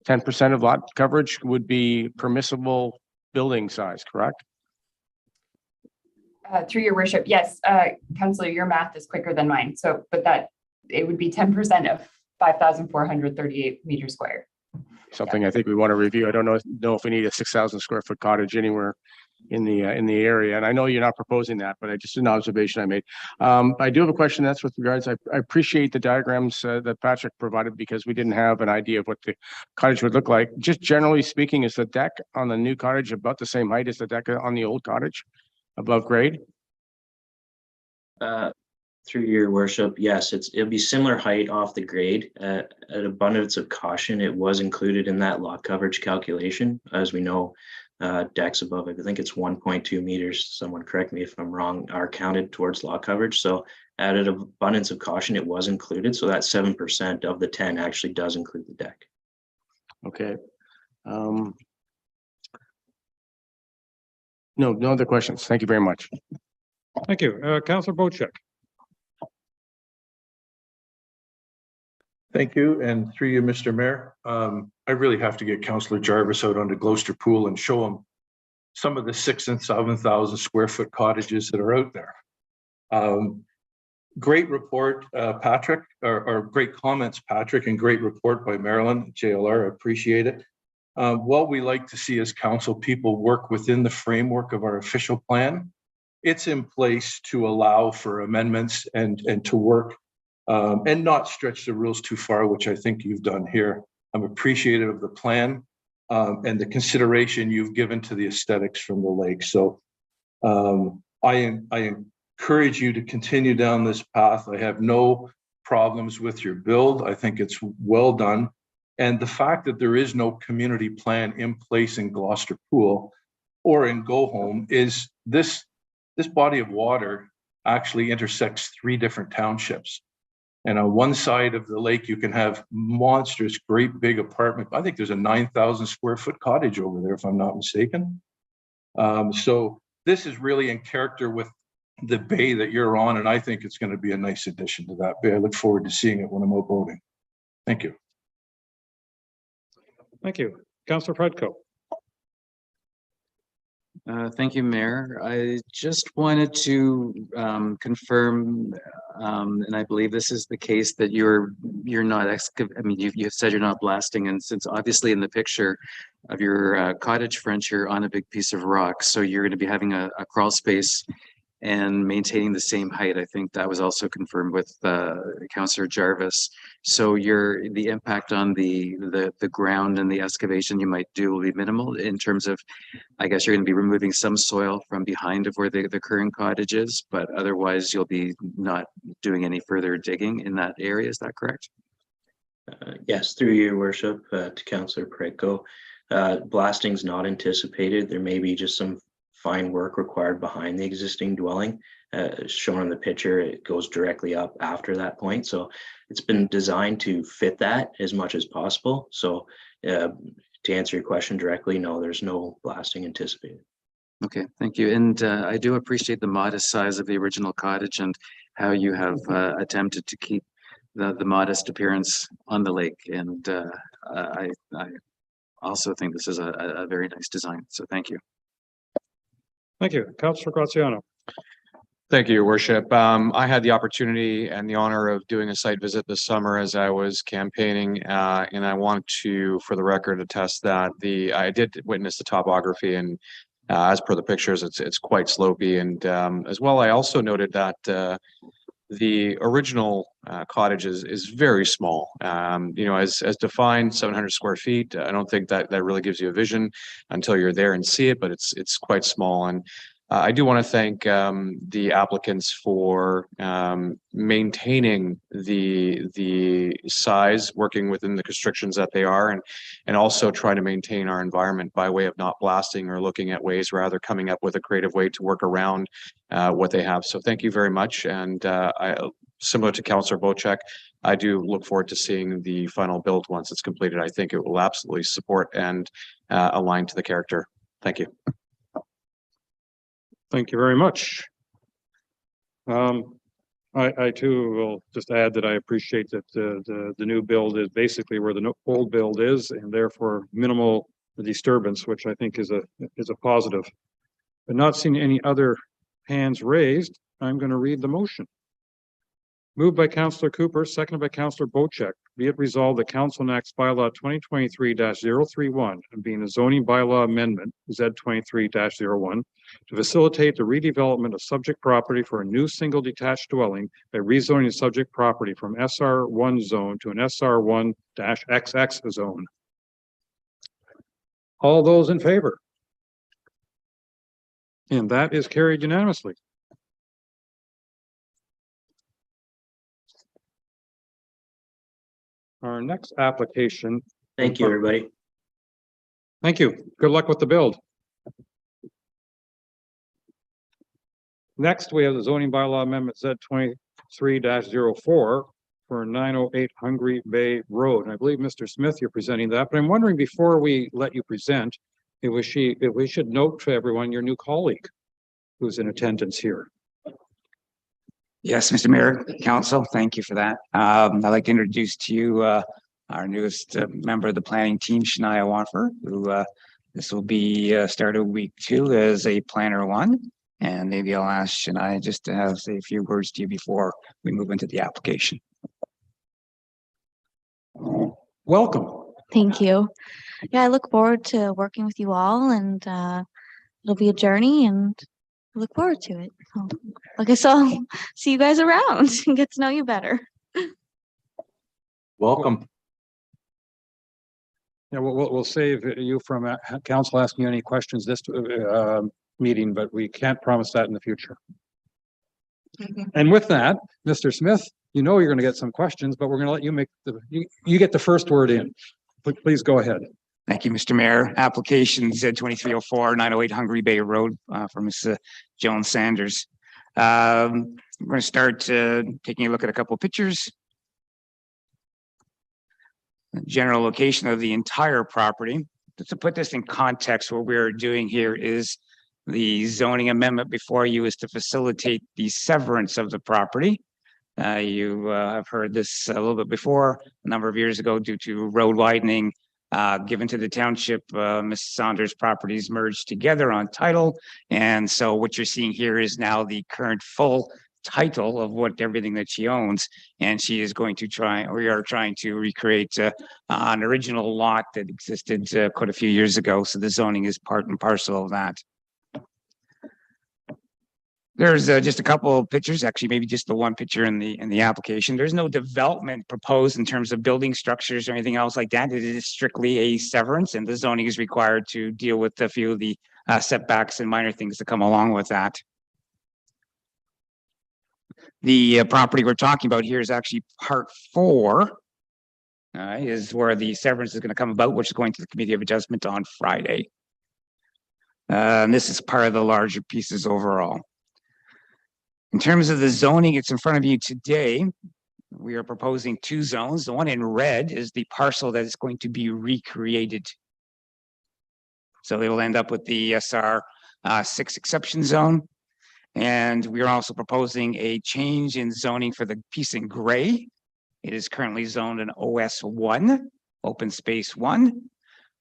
10% of lot coverage would be permissible building size, correct? Through your worship, yes, Councillor, your math is quicker than mine. So, but that it would be 10% of 5,438 meters square. Something I think we want to review. I don't know if we need a 6,000 square foot cottage anywhere in the area. And I know you're not proposing that, but I just an observation I made. I do have a question that's with regards. I appreciate the diagrams that Patrick provided, because we didn't have an idea of what the cottage would look like. Just generally speaking, is the deck on the new cottage about the same height as the deck on the old cottage? Above grade? Through your worship, yes, it'll be similar height off the grade. At abundance of caution, it was included in that lot coverage calculation. As we know, decks above it, I think it's 1.2 meters, someone correct me if I'm wrong, are counted towards lot coverage. So at an abundance of caution, it was included. So that 7% of the 10 actually does include the deck. Okay. No other questions. Thank you very much. Thank you. Councillor Bocek. Thank you. And through you, Mr. Mayor, I really have to get Councillor Jarvis out onto Gloucester Pool and show him some of the 6,000 and 7,000 square foot cottages that are out there. Great report, Patrick, or great comments, Patrick, and great report by Marilyn, JLR. I appreciate it. What we like to see as council people work within the framework of our official plan it's in place to allow for amendments and to work and not stretch the rules too far, which I think you've done here. I'm appreciative of the plan and the consideration you've given to the aesthetics from the lake. So I encourage you to continue down this path. I have no problems with your build. I think it's well done. And the fact that there is no community plan in place in Gloucester Pool or in Go Home is this body of water actually intersects 3 different townships. And on one side of the lake, you can have monstrous, great big apartment. I think there's a 9,000 square foot cottage over there, if I'm not mistaken. So this is really in character with the bay that you're on, and I think it's going to be a nice addition to that bay. I look forward to seeing it when I'm out boating. Thank you. Thank you. Councillor Fredko. Thank you, Mayor. I just wanted to confirm, and I believe this is the case, that you're not I mean, you've said you're not blasting, and since obviously in the picture of your cottage front, you're on a big piece of rock, so you're going to be having a crawl space and maintaining the same height. I think that was also confirmed with Councillor Jarvis. So the impact on the ground and the excavation you might do will be minimal in terms of, I guess you're going to be removing some soil from behind of where the current cottage is, but otherwise you'll be not doing any further digging in that area. Is that correct? Yes, through your worship to Councillor Preko. Blasting is not anticipated. There may be just some fine work required behind the existing dwelling. Shown in the picture, it goes directly up after that point. So it's been designed to fit that as much as possible. So to answer your question directly, no, there's no blasting anticipated. Okay, thank you. And I do appreciate the modest size of the original cottage and how you have attempted to keep the modest appearance on the lake. And I also think this is a very nice design. So thank you. Thank you. Councillor Graziano. Thank you, Your Worship. I had the opportunity and the honor of doing a site visit this summer as I was campaigning, and I want to, for the record, attest that I did witness the topography, and as per the pictures, it's quite slopey. And as well, I also noted that the original cottage is very small. You know, as defined, 700 square feet. I don't think that really gives you a vision until you're there and see it, but it's quite small. And I do want to thank the applicants for maintaining the size, working within the constrictions that they are, and also trying to maintain our environment by way of not blasting or looking at ways, rather coming up with a creative way to work around what they have. So thank you very much. And similar to Councillor Bocek, I do look forward to seeing the final build once it's completed. I think it will absolutely support and align to the character. Thank you. Thank you very much. I too will just add that I appreciate that the new build is basically where the old build is, and therefore minimal disturbance, which I think is a positive. But not seeing any other hands raised, I'm going to read the motion. Moved by Councillor Cooper, seconded by Councillor Bocek. Be it resolved that Council enacts bylaw 2023-031, and being a zoning bylaw amendment, Z23-01, to facilitate the redevelopment of subject property for a new single detached dwelling by rezoning the subject property from SR1 zone to an SR1-XX zone. All those in favor? And that is carried unanimously. Our next application. Thank you, everybody. Thank you. Good luck with the build. Next, we have the zoning bylaw amendment Z23-04 for 908 Hungry Bay Road. And I believe Mr. Smith, you're presenting that, but I'm wondering, before we let you present, if we should note to everyone your new colleague who's in attendance here. Yes, Mr. Mayor, Council, thank you for that. I'd like to introduce to you our newest member of the planning team, Shania Wanfer, who this will be started week 2 as a planner 1. And maybe I'll ask Shania just to say a few words to you before we move into the application. Welcome. Thank you. Yeah, I look forward to working with you all, and it'll be a journey, and Look forward to it. I guess I'll see you guys around and get to know you better. Welcome. Yeah, we'll save you from council asking you any questions this meeting, but we can't promise that in the future. And with that, Mr. Smith, you know you're going to get some questions, but we're going to let you make you get the first word in. Please go ahead. Thank you, Mr. Mayor. Application Z2304 908 Hungary Bay Road for Ms. Joan Sanders. We're going to start taking a look at a couple of pictures. The general location of the entire property. Just to put this in context, what we're doing here is the zoning amendment before you is to facilitate the severance of the property. You have heard this a little bit before, a number of years ago, due to road widening given to the township. Ms. Saunders' properties merged together on title. And so what you're seeing here is now the current full title of everything that she owns. And she is going to we are trying to recreate an original lot that existed quite a few years ago. So the zoning is part and parcel of that. There's just a couple of pictures, actually, maybe just the one picture in the application. There's no development proposed in terms of building structures or anything else like that. It is strictly a severance, and the zoning is required to deal with a few of the setbacks and minor things that come along with that. The property we're talking about here is actually part 4, is where the severance is going to come about, which is going to the Committee of Adjustment on Friday. And this is part of the larger pieces overall. In terms of the zoning, it's in front of you today. We are proposing 2 zones. The one in red is the parcel that is going to be recreated. So they will end up with the SR 6 exception zone. And we are also proposing a change in zoning for the piece in gray. It is currently zoned in OS 1, open space 1.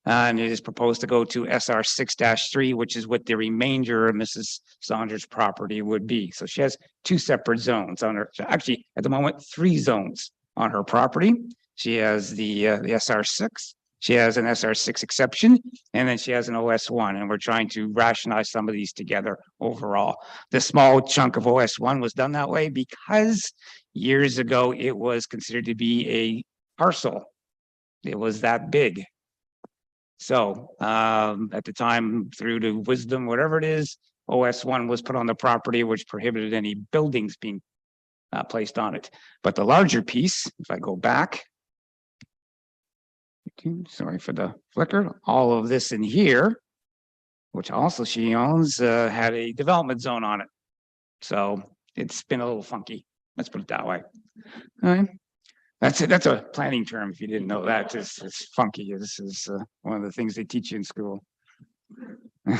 And it is proposed to go to SR 6-3, which is what the remainder of Mrs. Saunders' property would be. So she has 2 separate zones on her. So actually, at the moment, 3 zones on her property. She has the SR 6. She has an SR 6 exception, and then she has an OS 1. And we're trying to rationalize some of these together overall. The small chunk of OS 1 was done that way because years ago it was considered to be a parcel. It was that big. So at the time, through to wisdom, whatever it is, OS 1 was put on the property, which prohibited any buildings being placed on it. But the larger piece, if I go back, sorry for the flicker, all of this in here, which also she owns, had a development zone on it. So it's been a little funky. Let's put it that way. All right. That's it. That's a planning term. If you didn't know that, it's funky. This is one of the things they teach you in school. The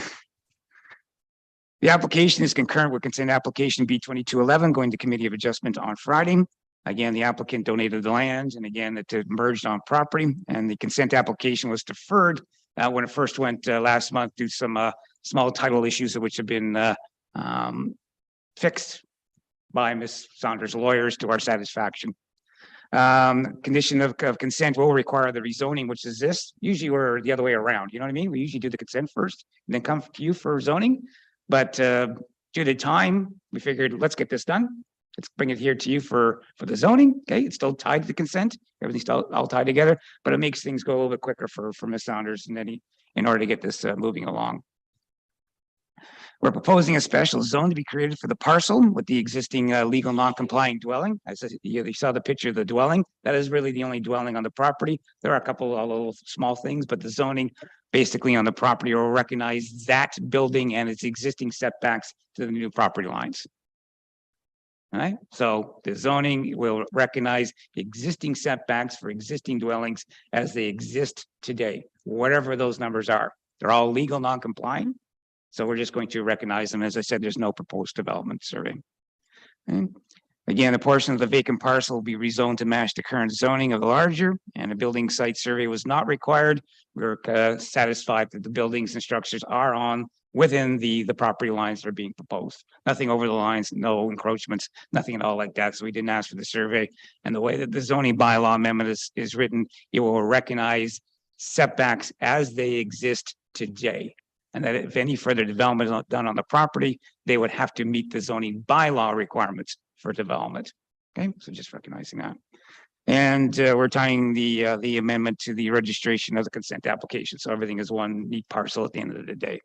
application is concurrent with consent application B2211 going to Committee of Adjustment on Friday. Again, the applicant donated the land, and again, it merged on property, and the consent application was deferred when it first went last month due to some small title issues which have been fixed by Ms. Saunders' lawyers to our satisfaction. Condition of consent will require the rezoning, which is this. Usually we're the other way around. You know what I mean? We usually do the consent first and then come to you for zoning. But due to time, we figured let's get this done. Let's bring it here to you for the zoning. Okay, it's still tied to the consent. Everything's still all tied together, but it makes things go a little bit quicker for Ms. Saunders and then in order to get this moving along. We're proposing a special zone to be created for the parcel with the existing legal non-complying dwelling. As you saw the picture of the dwelling, that is really the only dwelling on the property. There are a couple of little small things, but the zoning basically on the property will recognize that building and its existing setbacks to the new property lines. All right, so the zoning will recognize existing setbacks for existing dwellings as they exist today, whatever those numbers are. They're all legal non-compliant. So we're just going to recognize them. As I said, there's no proposed development survey. And again, a portion of the vacant parcel will be rezoned to match the current zoning of the larger, and a building site survey was not required. We're satisfied that the buildings and structures are within the property lines that are being proposed. Nothing over the lines, no encroachments, nothing at all like that. So we didn't ask for the survey. And the way that the zoning bylaw amendment is written, it will recognize setbacks as they exist today. and that if any further development is not done on the property, they would have to meet the zoning bylaw requirements for development. Okay, so just recognizing that. And we're tying the amendment to the registration of the consent application. So everything is one neat parcel at the end of the day.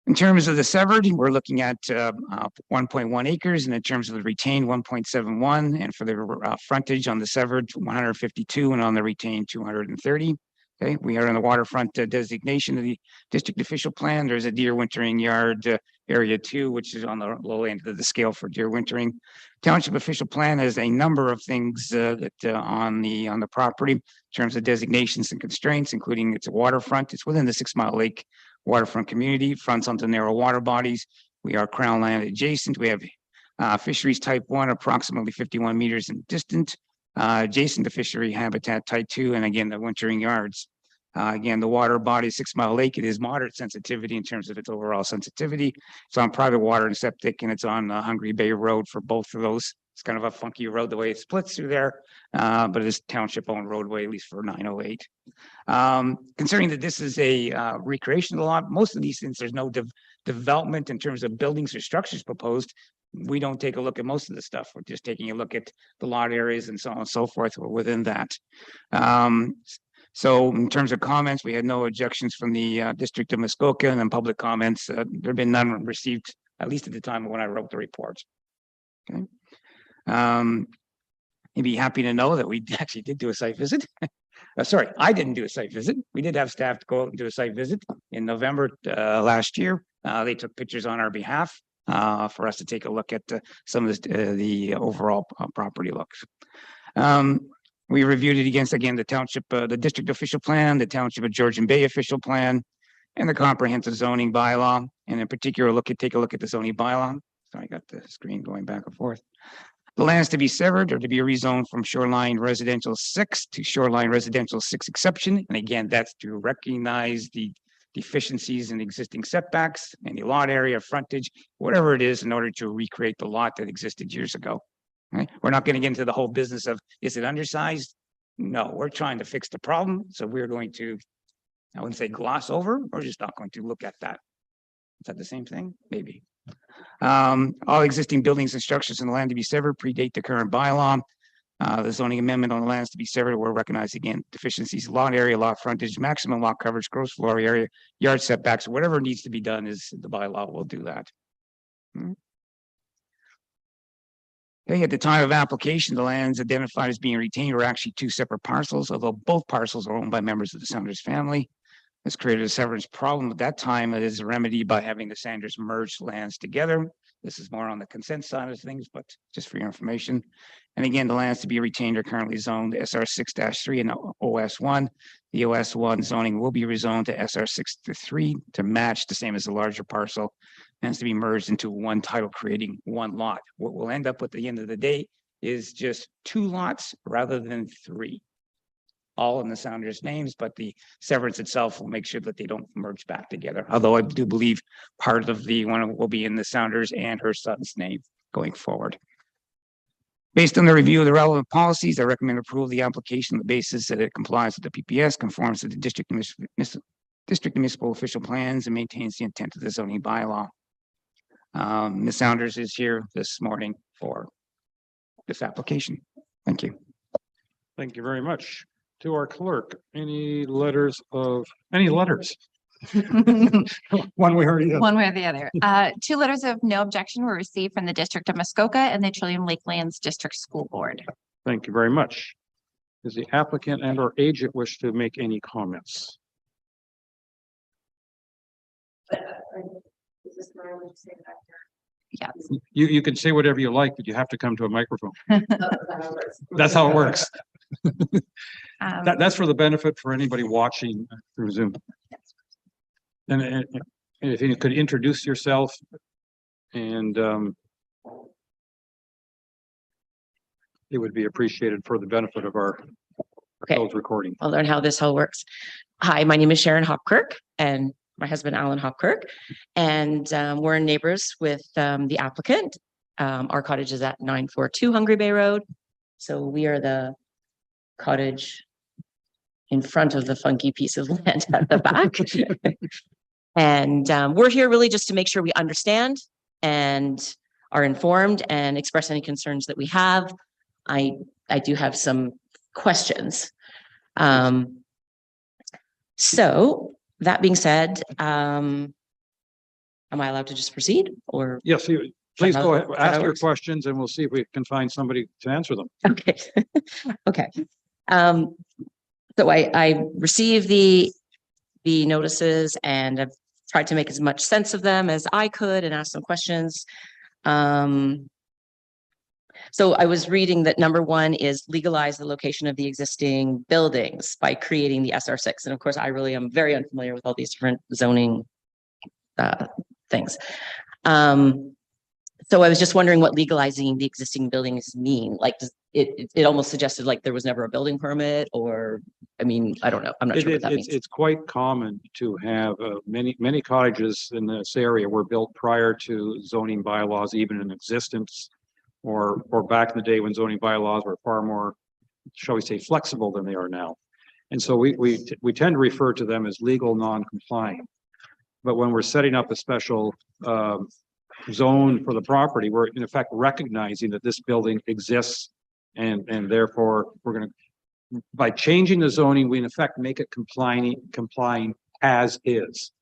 In terms of the severed, we're looking at 1.1 acres, and in terms of the retained 1.71, and for the frontage on the severed 152, and on the retained 230. Okay, we are in the waterfront designation of the district official plan. There's a deer wintering yard area 2, which is on the low end of the scale for deer wintering. Township official plan has a number of things that on the property in terms of designations and constraints, including it's a waterfront. It's within the 6 Mile Lake waterfront community, fronts onto narrow water bodies. We are Crown land adjacent. We have fisheries type 1, approximately 51 meters in distant, adjacent to fishery habitat type 2, and again, the wintering yards. Again, the water body, 6 Mile Lake, it is moderate sensitivity in terms of its overall sensitivity. It's on private water and septic, and it's on Hungry Bay Road for both of those. It's kind of a funky road the way it splits through there, but it is township owned roadway, at least for 908. Considering that this is a recreational lot, most of these things, there's no development in terms of buildings or structures proposed. We don't take a look at most of the stuff. We're just taking a look at the lot areas and so on and so forth within that. So in terms of comments, we had no objections from the District of Muskoka, and then public comments, there have been none received, at least at the time when I wrote the report. Okay. You'd be happy to know that we actually did do a site visit. Sorry, I didn't do a site visit. We did have staff to go out and do a site visit in November last year. They took pictures on our behalf for us to take a look at some of the overall property looks. We reviewed it against, again, the township, the district official plan, the township of Georgian Bay official plan, and the comprehensive zoning bylaw. And in particular, take a look at the zoning bylaw. So I got the screen going back and forth. The lands to be severed or to be rezoned from shoreline residential 6 to shoreline residential 6 exception. And again, that's to recognize the deficiencies in existing setbacks, any lot area, frontage, whatever it is, in order to recreate the lot that existed years ago. Right? We're not going to get into the whole business of, is it undersized? No, we're trying to fix the problem. So we're going to, I wouldn't say gloss over, we're just not going to look at that. Is that the same thing? Maybe. All existing buildings and structures in the land to be severed predate the current bylaw. The zoning amendment on the lands to be severed will recognize again deficiencies, lot area, lot frontage, maximum lot coverage, gross floor area, yard setbacks, whatever needs to be done is the bylaw will do that. Okay, at the time of application, the lands identified as being retained were actually 2 separate parcels, although both parcels are owned by members of the Saunders family. This created a severance problem at that time. It is remedied by having the Sanders merge lands together. This is more on the consent side of things, but just for your information. And again, the lands to be retained are currently zoned SR6-3 and OS1. The OS1 zoning will be rezoned to SR6-3 to match the same as the larger parcel, and to be merged into one title, creating one lot. What we'll end up with at the end of the day is just 2 lots rather than 3. All in the Sounders names, but the severance itself will make sure that they don't merge back together. Although I do believe part of the one will be in the Sounders and her son's name going forward. Based on the review of the relevant policies, I recommend approval of the application on the basis that it complies with the PPS, conforms to the district municipal official plans, and maintains the intent of the zoning bylaw. Ms. Sounders is here this morning for this application. Thank you. Thank you very much. To our clerk, any letters? One One way or the other. way or the other. 2 letters of no objection were received from the District of Muskoka and the Trillium Lakelands District School Board. Thank you very much. Does the applicant and or agent wish to make any comments? Yes. You can say whatever you like, but you have to come to a microphone. That's how it works. That's for the benefit for anybody watching through Zoom. And if you could introduce yourself and it would be appreciated for the benefit of our those recording. I'll learn how this all works. Hi, my name is Sharon Hopkirk and my husband Alan Hopkirk, and we're neighbors with the applicant. Our cottage is at 942 Hungry Bay Road. So we are the cottage in front of the funky piece of land at the back. And we're here really just to make sure we understand and are informed and express any concerns that we have. I do have some questions. So that being said, am I allowed to just proceed or? Yes, please how- go ahead, how ask that your works? questions and we'll see if we can find somebody to answer them. Okay. Okay. So I received the notices and I've tried to make as much sense of them as I could and ask some questions. So I was reading that number one is legalize the location of the existing buildings by creating the SR6. And of course, I really am very unfamiliar with all these different zoning things. So I was just wondering what legalizing the existing buildings mean. Like, does it almost suggested like there was never a building permit, or I mean, I don't know. I'm not sure what that means. It's quite common to have many cottages in this area were built prior to zoning bylaws even in existence, or back in the day when zoning bylaws were far more, shall we say, flexible than they are now. And so we tend to refer to them as legal non-compliant. But when we're setting up a special zone for the property, we're in effect recognizing that this building exists, and therefore we're going to, by changing the zoning, we in effect make it complying as is.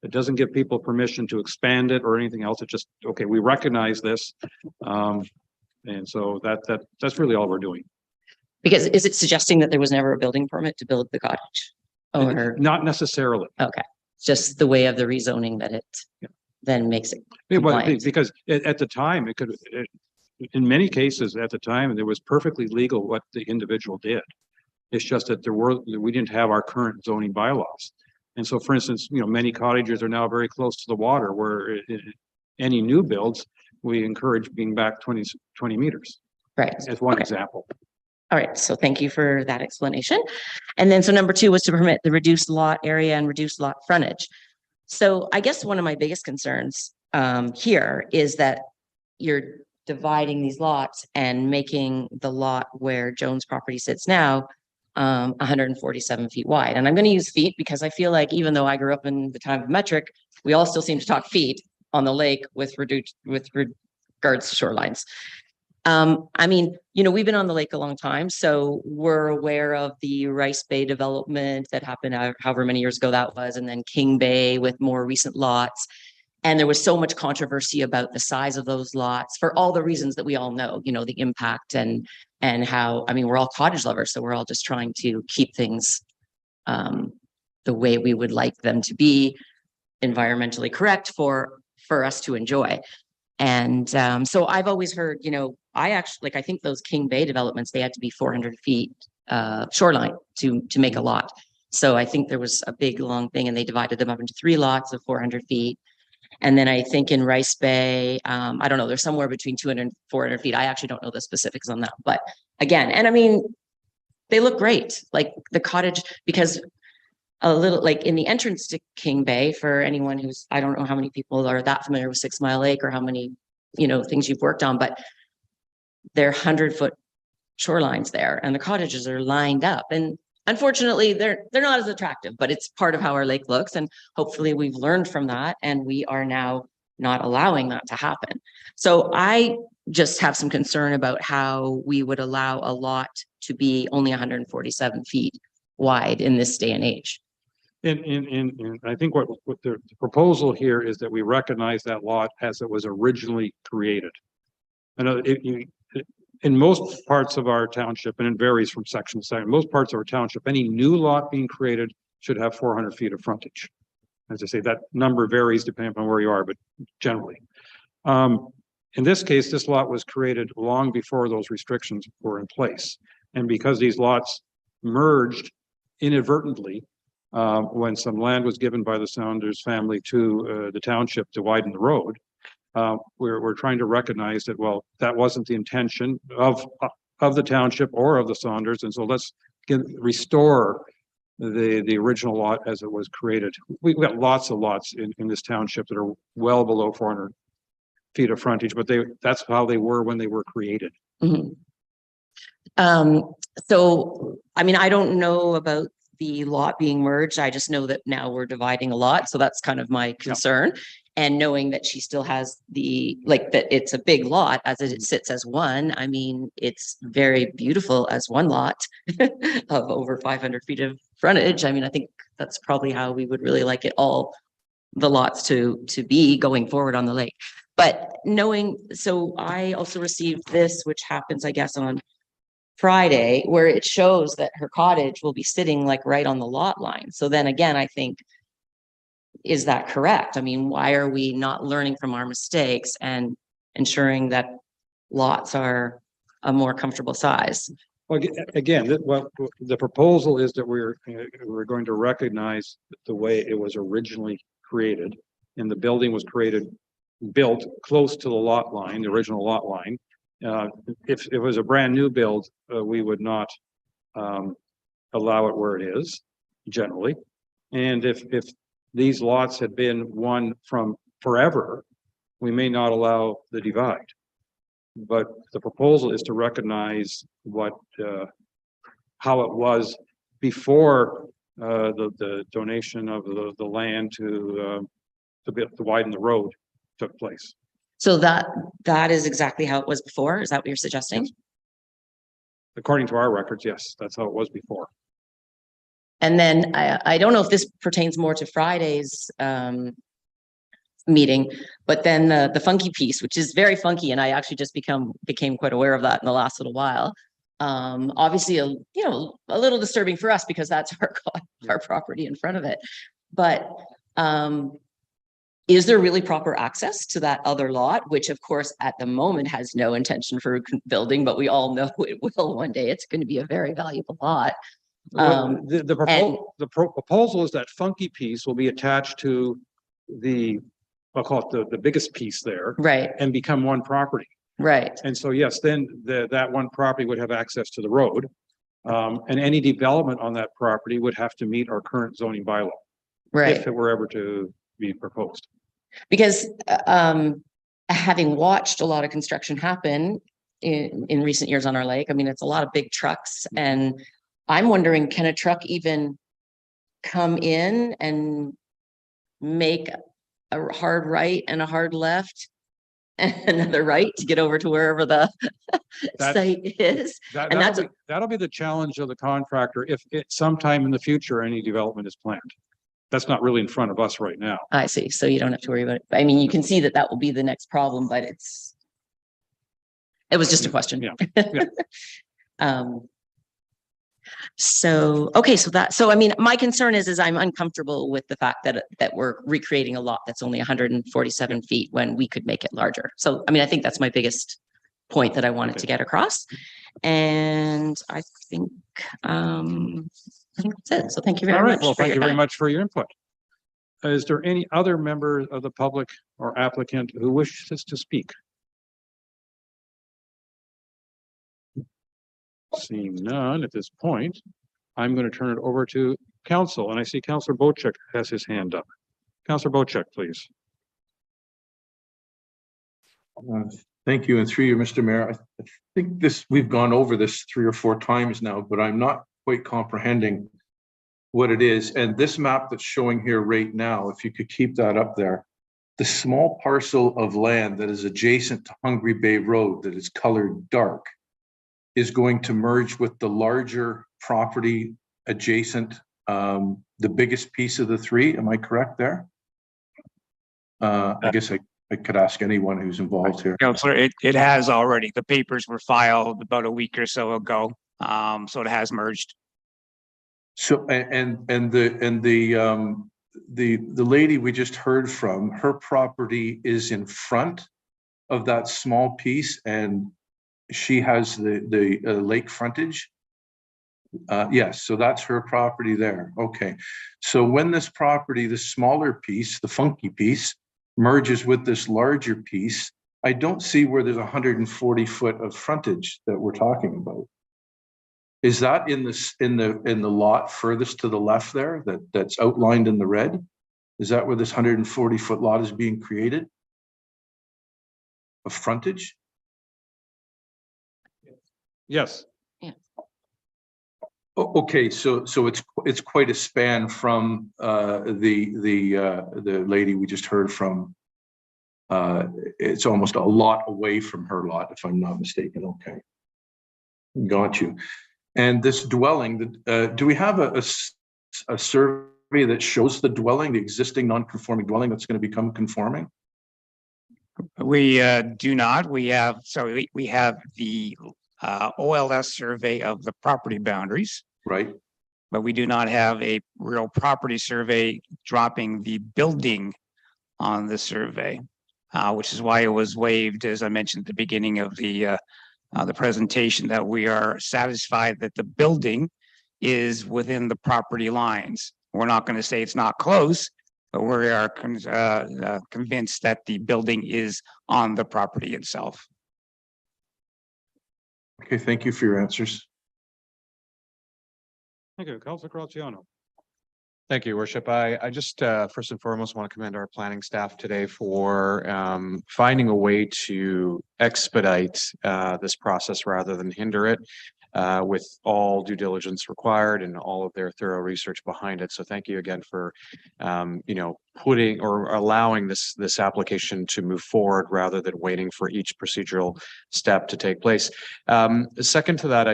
It doesn't give people permission to expand it or anything else. It just, okay, we recognize this. And so that's really all we're doing. Because is it suggesting that there was never a building permit to build the cottage? Or Not necessarily. okay, just the way of the rezoning that it then makes it compliant. Because at the time, in many cases at the time, it was perfectly legal what the individual did. It's just that we didn't have our current zoning bylaws. And so, for instance, many cottages are now very close to the water, where any new builds, we encourage being back 20 meters. Right. As one Okay. example. All right, so thank you for that explanation. And then, so number two was to permit the reduced lot area and reduced lot frontage. So I guess one of my biggest concerns here is that you're dividing these lots and making the lot where Jones property sits now 147 feet wide. And I'm going to use feet because I feel like even though I grew up in the time of metric, we all still seem to talk feet on the lake with regards to shorelines. I mean, we've been on the lake a long time, so we're aware of the Rice Bay development that happened however many years ago that was, and then King Bay with more recent lots. And there was so much controversy about the size of those lots for all the reasons that we all know, the impact and how, I mean, we're all cottage lovers, so we're all just trying to keep things the way we would like them to be, environmentally correct for us to enjoy. And so I've always heard, I think those King Bay developments, they had to be 400 feet shoreline to make a lot. So I think there was a big long thing and they divided them up into 3 lots of 400 feet. And then I think in Rice Bay, I don't know, there's somewhere between 200 and 400 feet. I actually don't know the specifics on that, but again, and I mean, they look great, like the cottage, because a little like in the entrance to King Bay, for anyone who's, I don't know how many people are that familiar with 6 Mile Lake or how many, things you've worked on, but they're 100-foot shorelines there and the cottages are lined up. And unfortunately, they're not as attractive, but it's part of how our lake looks. And hopefully we've learned from that and we are now not allowing that to happen. So I just have some concern about how we would allow a lot to be only 147 feet wide in this day and age. And I think what the proposal here is that we recognize that lot as it was originally created. And in most parts of our township, and it varies from section to section, most parts of our township, any new lot being created should have 400 feet of frontage. As I say, that number varies depending on where you are, but generally. In this case, this lot was created long before those restrictions were in place. And because these lots merged inadvertently, when some land was given by the Saunders family to the township to widen the road, we're trying to recognize that, well, that wasn't the intention of the township or of the Saunders. And so let's restore the original lot as it was created. We've got lots of lots in this township that are well below 400 feet of frontage, but that's how they were when they were created. Mm-hmm. So, I mean, I don't know about the lot being merged. I just know that now we're dividing a lot. So that's kind of my concern. And knowing that she still has that it's a big lot as it sits as one. I mean, it's very beautiful as one lot of over 500 feet of frontage. I mean, I think that's probably how we would really like it all, the lots to be going forward on the lake. But so I also received this, which happens, I guess, on Friday, where it shows that her cottage will be sitting like right on the lot line. So then again, I think, is that correct? I mean, why are we not learning from our mistakes and ensuring that lots are a more comfortable size? Well, again, the proposal is that we're going to recognize the way it was originally created, and the building was built close to the lot line, the original lot line. If it was a brand new build, we would not allow it where it is generally. And if these lots had been one from forever, we may not allow the divide. But the proposal is to recognize how it was before the donation of the land to widen the road took place. So that is exactly how it was before. Is that what you're suggesting? Yes. According to our records, yes, that's how it was before. And then I don't know if this pertains more to Friday's meeting, but then the funky piece, which is very funky, and I actually just became quite aware of that in the last little while. Obviously, a little disturbing for us because that's our property in front of it. But is there really proper access to that other lot, which of course at the moment has no intention for building, but we all know it will one day. It's going to be a very valuable lot. The proposal is that funky piece will be attached to I'll call it the biggest piece there, right, and become one property. Right. And so, yes, then that one property would have access to the road. And any development on that property would have to meet our current zoning bylaw. Right. If it were ever to be proposed. Because having watched a lot of construction happen in recent years on our lake, I mean, it's a lot of big trucks, and I'm wondering, can a truck even come in and make a hard right and a hard left and another right to get over to wherever the site is? That'll be the challenge of the contractor if sometime in the future any development is planned. That's not really in front of us right now. I see. So you don't have to worry about it. I mean, you can see that will be the next problem, but it was just a question. Yeah. So I mean, my concern is I'm uncomfortable with the fact that we're recreating a lot that's only 147 feet when we could make it larger. So, I mean, I think that's my biggest point that I wanted to get across. And I think that's it. So thank you very much. Well, thank you very much for your input. Is there any other member of the public or applicant who wishes to speak? Seeing none at this point, I'm going to turn it over to council, and I see Councillor Bochek has his hand up. Councillor Bochek, please. Thank you, and through you, Mr. Mayor. I think we've gone over this 3 or 4 times now, but I'm not quite comprehending what it is. And this map that's showing here right now, if you could keep that up there, the small parcel of land that is adjacent to Hungry Bay Road that is colored dark is going to merge with the larger property adjacent, the biggest piece of the 3. Am I correct there? I guess I could ask anyone who's involved here. Councillor, it has already. The papers were filed about a week or so ago. So it has merged. So and the lady we just heard from, her property is in front of that small piece, and she has the lake frontage. Yes, so that's her property there. Okay, so when this property, the smaller piece, the funky piece, merges with this larger piece, I don't see where there's 140 foot of frontage that we're talking about. Is that in the lot furthest to the left there that's outlined in the red? Is that where this 140 foot lot is being created? Of frontage? Yes. Yeah. Okay, so it's quite a span from the lady we just heard from. It's almost a lot away from her lot, if I'm not mistaken. Okay, got you. And this dwelling, do we have a survey that shows the dwelling, the existing non-conforming dwelling that's going to become conforming? We do not. We have we have the OLS survey of the property boundaries, Right. but we do not have a real property survey dropping the building on the survey, which is why it was waived, as I mentioned at the beginning of the presentation, that we are satisfied that the building is within the property lines. We're not going to say it's not close, but we are convinced that the building is on the property itself. Okay, thank you for your answers. Thank you. Councilor Graziano. Thank you, Your Worship. I just first and foremost want to commend our planning staff today for finding a way to expedite this process rather than hinder it with all due diligence required and all of their thorough research behind it. So thank you again for putting or allowing this application to move forward rather than waiting for each procedural step to take place. Second to that,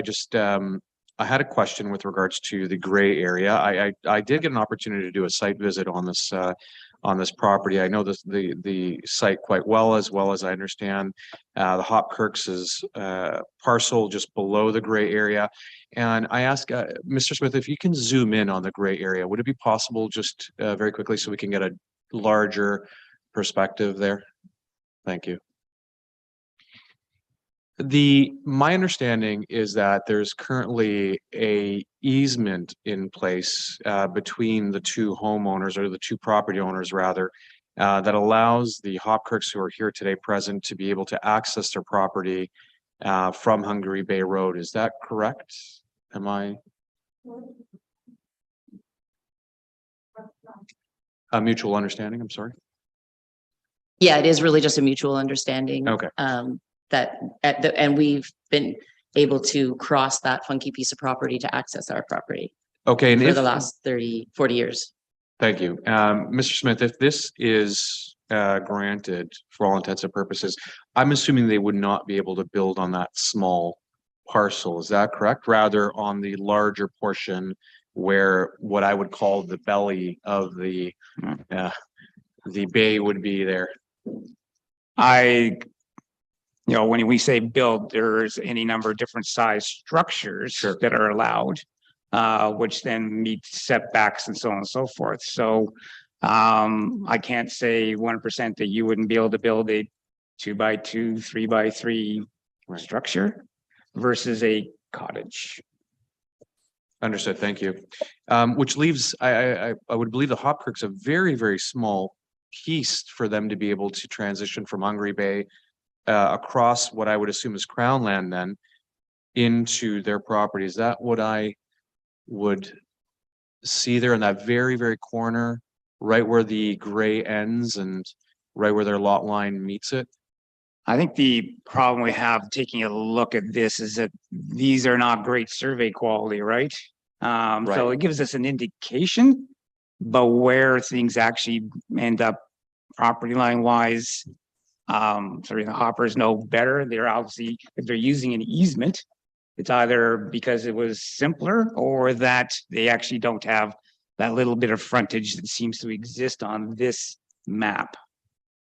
I had a question with regards to the gray area. I did get an opportunity to do a site visit on this property. I know the site quite well as I understand the Hopkirks' parcel just below the gray area. And I asked Mr. Smith if you can zoom in on the gray area. Would it be possible just very quickly so we can get a larger perspective there? Thank you. My understanding is that there's currently a easement in place between the two homeowners, or the two property owners rather, that allows the Hopkirks who are here today present to be able to access their property from Hungary Bay Road. Is that correct? Am I? A mutual understanding, I'm sorry. Yeah, it is really just a mutual understanding. Okay. And we've been able to cross that funky piece of property to access our property. Okay. And for the last 30, 40 years. Thank you. Mr. Smith, if this is granted for all intents and purposes, I'm assuming they would not be able to build on that small parcel. Is that correct? Rather on the larger portion where what I would call the belly of the bay would be there. When we say build, there's any number of different size structures that are allowed, which then meet setbacks and so on and so forth. So I can't say 1% that you wouldn't be able to build a 2x2, 3x3 structure versus a cottage. Understood. Thank you. Which leaves, I would believe the Hopkirks a very, very small piece for them to be able to transition from Hungary Bay across what I would assume is Crown land then into their property. Is that what I would see there in that very, very corner, right where the gray ends and right where their lot line meets it? I think the problem we have taking a look at this is that these are not great survey quality, right? So it gives us an indication, but where things actually end up property line wise, the Hoppers know better. They're obviously, if they're using an easement, it's either because it was simpler or that they actually don't have that little bit of frontage that seems to exist on this map.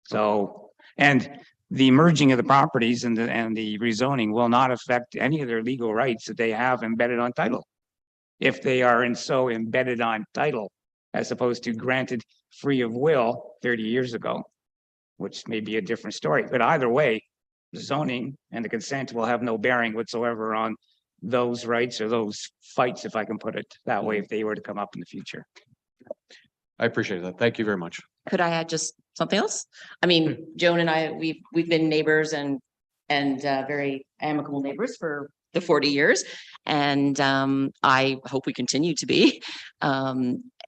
So, and the merging of the properties and the rezoning will not affect any of their legal rights that they have embedded on title. If they are so embedded on title, as opposed to granted free of will 30 years ago, which may be a different story. But either way, the zoning and the consent will have no bearing whatsoever on those rights or those fights, if I can put it that way, if they were to come up in the future. I appreciate that. Thank you very much. Could I add just something else? I mean, Joan and I, we've been neighbors and very amicable neighbors for the 40 years. And I hope we continue to be.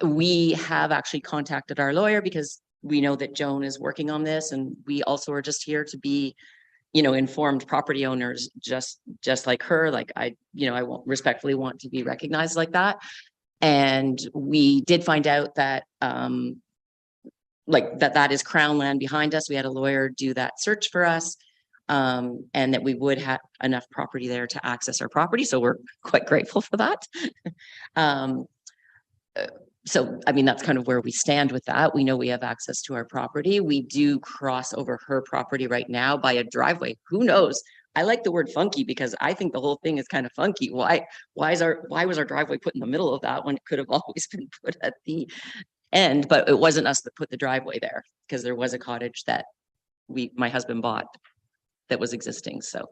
We have actually contacted our lawyer because we know that Joan is working on this, and we also are just here to be informed property owners just like her, like I won't respectfully want to be recognized like that. And we did find out that that is Crown land behind us. We had a lawyer do that search for us, and that we would have enough property there to access our property. So we're quite grateful for that. So, I mean, that's kind of where we stand with that. We know we have access to our property. We do cross over her property right now by a driveway. Who knows? I like the word funky because I think the whole thing is kind of funky. Why was our driveway put in the middle of that when it could have always been put at the end? But it wasn't us that put the driveway there, because there was a cottage that my husband bought that was existing. So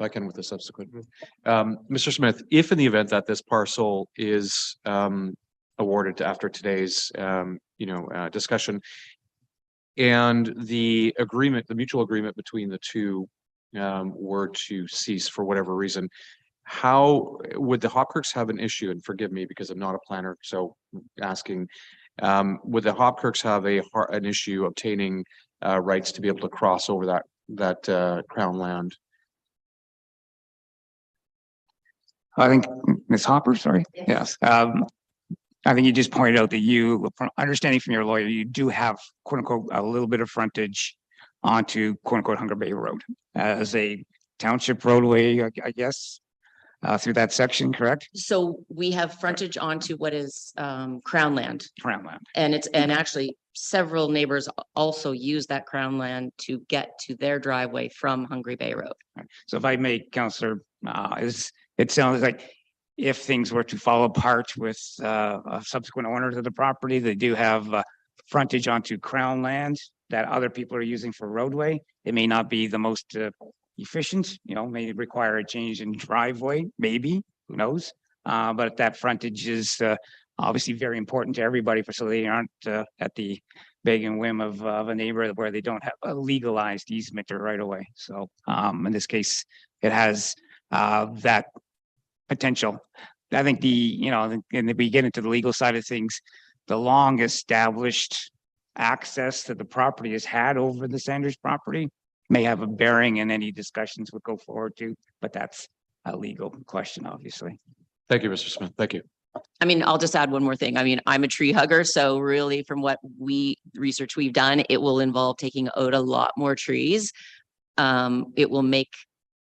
I can with the subsequent. Mr. Smith, if in the event that this parcel is awarded after today's discussion, and the mutual agreement between the two were to cease for whatever reason, how would the Hopkirks have an issue? And forgive me because I'm not a planner, so asking, would the Hopkirks have an issue obtaining rights to be able to cross over that Crown land? I think Ms. Hopper, sorry. Yes. I think you just pointed out that you, from understanding from your lawyer, you do have quote unquote a little bit of frontage onto quote unquote Hunger Bay Road as a township roadway, I guess, through that section, correct? So we have frontage onto what is Crown land. Crown land. And actually several neighbors also use that Crown land to get to their driveway from Hungry Bay Road. So if I may, Councillor, it sounds like if things were to fall apart with subsequent owners of the property, they do have frontage onto Crown land that other people are using for roadway. It may not be the most efficient, may require a change in driveway, maybe, who knows? But that frontage is obviously very important to everybody, so they aren't at the beg and whim of a neighbor where they don't have a legalized easement or right away. So in this case, it has that potential. I think and if we get into the legal side of things, the long established access that the property has had over the Sanders property may have a bearing in any discussions we'll go forward to, but that's a legal question, obviously. Thank you, Mr. Smith. Thank you. I mean, I'll just add one more thing. I mean, I'm a tree hugger, so really from what research we've done, it will involve taking out a lot more trees. It will make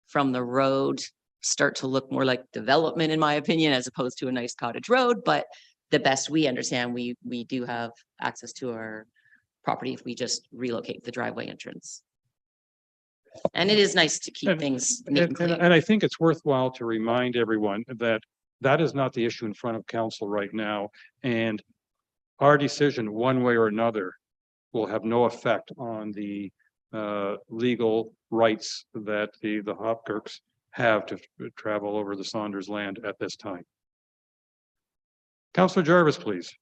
from the road start to look more like development, in my opinion, as opposed to a nice cottage road. But the best we understand, we do have access to our property if we just relocate the driveway entrance. And it is nice to keep things neat and clean. And I think it's worthwhile to remind everyone that that is not the issue in front of council right now. And our decision, one way or another, will have no effect on the legal rights that the Hopkirks have to travel over the Saunders land at this time. Councillor Jarvis, please.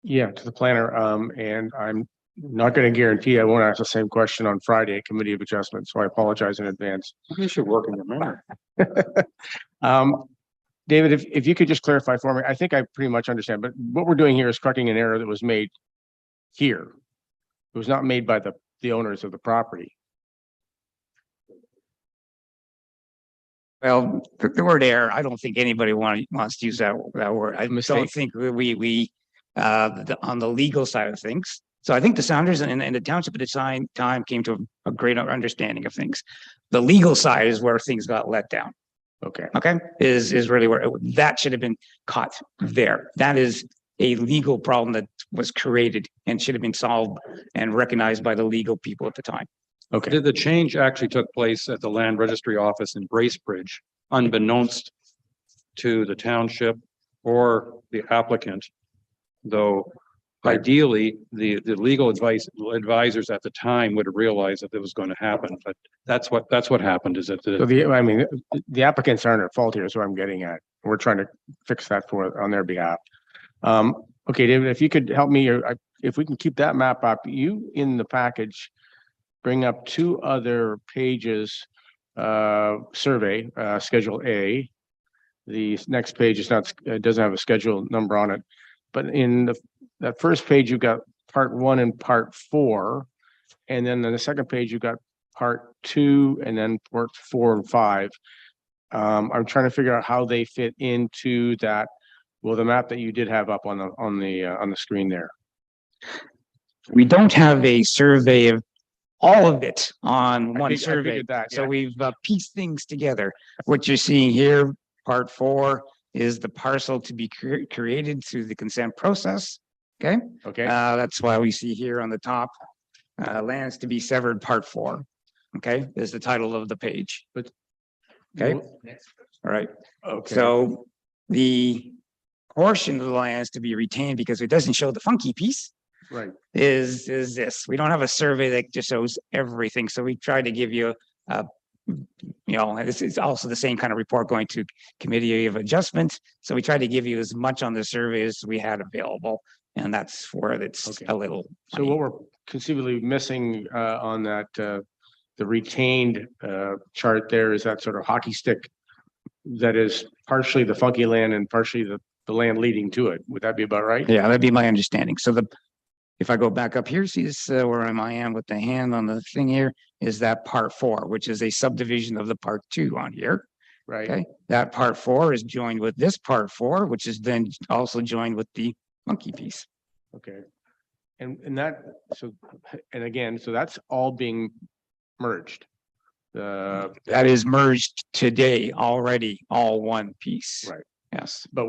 Yeah, to the planner, and I'm not going to guarantee I won't ask the same question on Friday at Committee of Adjustment, so I apologize in advance. You should work in your memory. David, if you could just clarify for me, I think I pretty much understand, but what we're doing here is correcting an error that was made here. It was not made by the owners of the property. Well, the word error, I don't think anybody wants to use that word. I don't think we on the legal side of things. So I think the Sounders and the township at the time came to a greater understanding of things. The legal side is where things got let down. Okay. Is really where that should have been caught there. That is a legal problem that was created and should have been solved and recognized by the legal people at the time. Okay. The change actually took place at the land registry office in Bracebridge, unbeknownst to the township or the applicant, though ideally the legal advisors at the time would have realized that it was going to happen. But that's what happened. Is that the applicants aren't at fault here, is what I'm getting at. We're trying to fix that on their behalf. Okay, David, if you could help me, or if we can keep that map up, you in the package bring up two other pages, survey, Schedule A. The next page is doesn't have a schedule number on it, but in that first page, you've got part 1 and part 4, And then on the second page, you've got part 2 and then part 4 and 5. I'm trying to figure out how they fit into that. Well, the map that you did have up on the screen there. We don't have a survey of all of it on I one figured survey. that, So yeah. we've pieced things together. What you're seeing here, part 4, is the parcel to be created through the consent process. Okay, Okay. that's why we see here on the top, lands to be severed, part 4. Okay, is the title of the page. But Okay, all right. Okay. So the portion of the lands to be retained, because it doesn't show the funky piece, Right. is this. We don't have a survey that just shows everything. So we tried to give you this is also the same kind of report going to Committee of Adjustment. So we tried to give you as much on the survey as we had available. And that's where it's Okay. a little. So what we're conceivably missing on that, the retained chart there is that sort of hockey stick that is partially the funky land and partially the land leading to it. Would that be about right? Yeah, that'd be my understanding. So if I go back up here, see this, where I am with the hand on the thing here, is that part 4, which is a subdivision of the part 2 on here. Right. Okay, that part 4 is joined with this part 4, which is then also joined with the monkey piece. Okay. And that, so, and again, so that's all being merged. That is merged today already, all one piece. Right. Yes. But,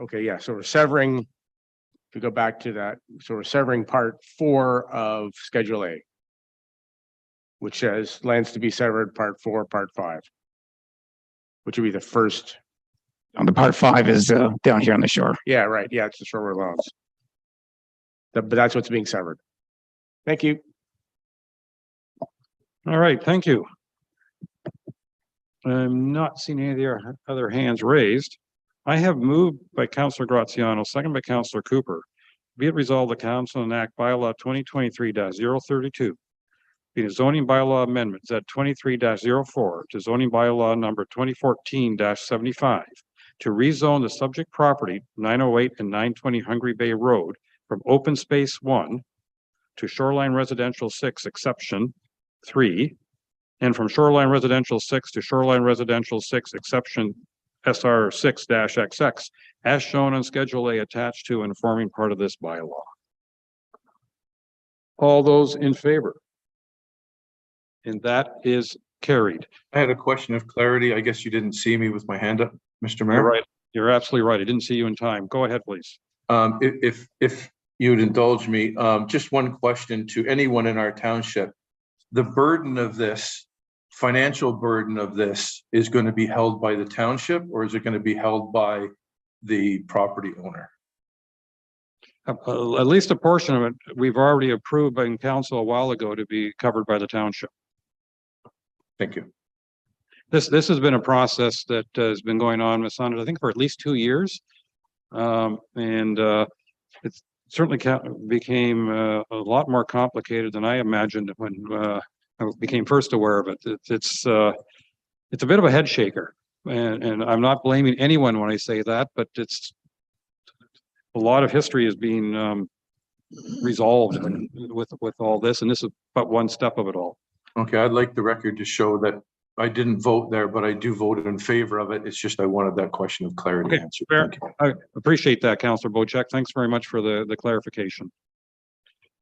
okay, yeah, so we're severing, if we go back to that, so we're severing part 4 of Schedule A, which says lands to be severed, part 4, part 5, which would be the first. On the part 5 is down here on the shore. Yeah, right. Yeah, it's the shoreward loans. But that's what's being severed. Thank you. All right, thank you. I'm not seeing any of the other hands raised. I have moved by Councillor Graziano, second by Councillor Cooper. Be it resolved, the council enact bylaw 2023-032. Being a zoning bylaw amendment Z23-04 to zoning bylaw number 2014-75 to rezone the subject property 908 and 920 Hungry Bay Road from open space 1 to shoreline residential 6 exception 3, and from shoreline residential 6 to shoreline residential 6 exception SR 6-XX as shown on Schedule A attached to and forming part of this bylaw. All those in favor? And that is carried. I had a question of clarity. I guess you didn't see me with my hand up, Mr. Mayor. You're right. You're absolutely right. I didn't see you in time. Go ahead, please. If you would indulge me, just one question to anyone in our township. The burden of this, financial burden of this, is going to be held by the township, or is it going to be held by the property owner? At least a portion of it, we've already approved in council a while ago to be covered by the township. Thank you. This has been a process that has been going on, Ms. Saunders, I think for at least 2 years. It certainly became a lot more complicated than I imagined when I became first aware of it. It's a bit of a head shaker, and I'm not blaming anyone when I say that, but it's a lot of history is being resolved with all this, and this is but one step of it all. Okay, I'd like the record to show that I didn't vote there, but I do vote in favor of it. It's just I wanted that question of clarity Okay, answered. fair. Thank you. I appreciate that, Councillor Bocek. Thanks very much for the clarification.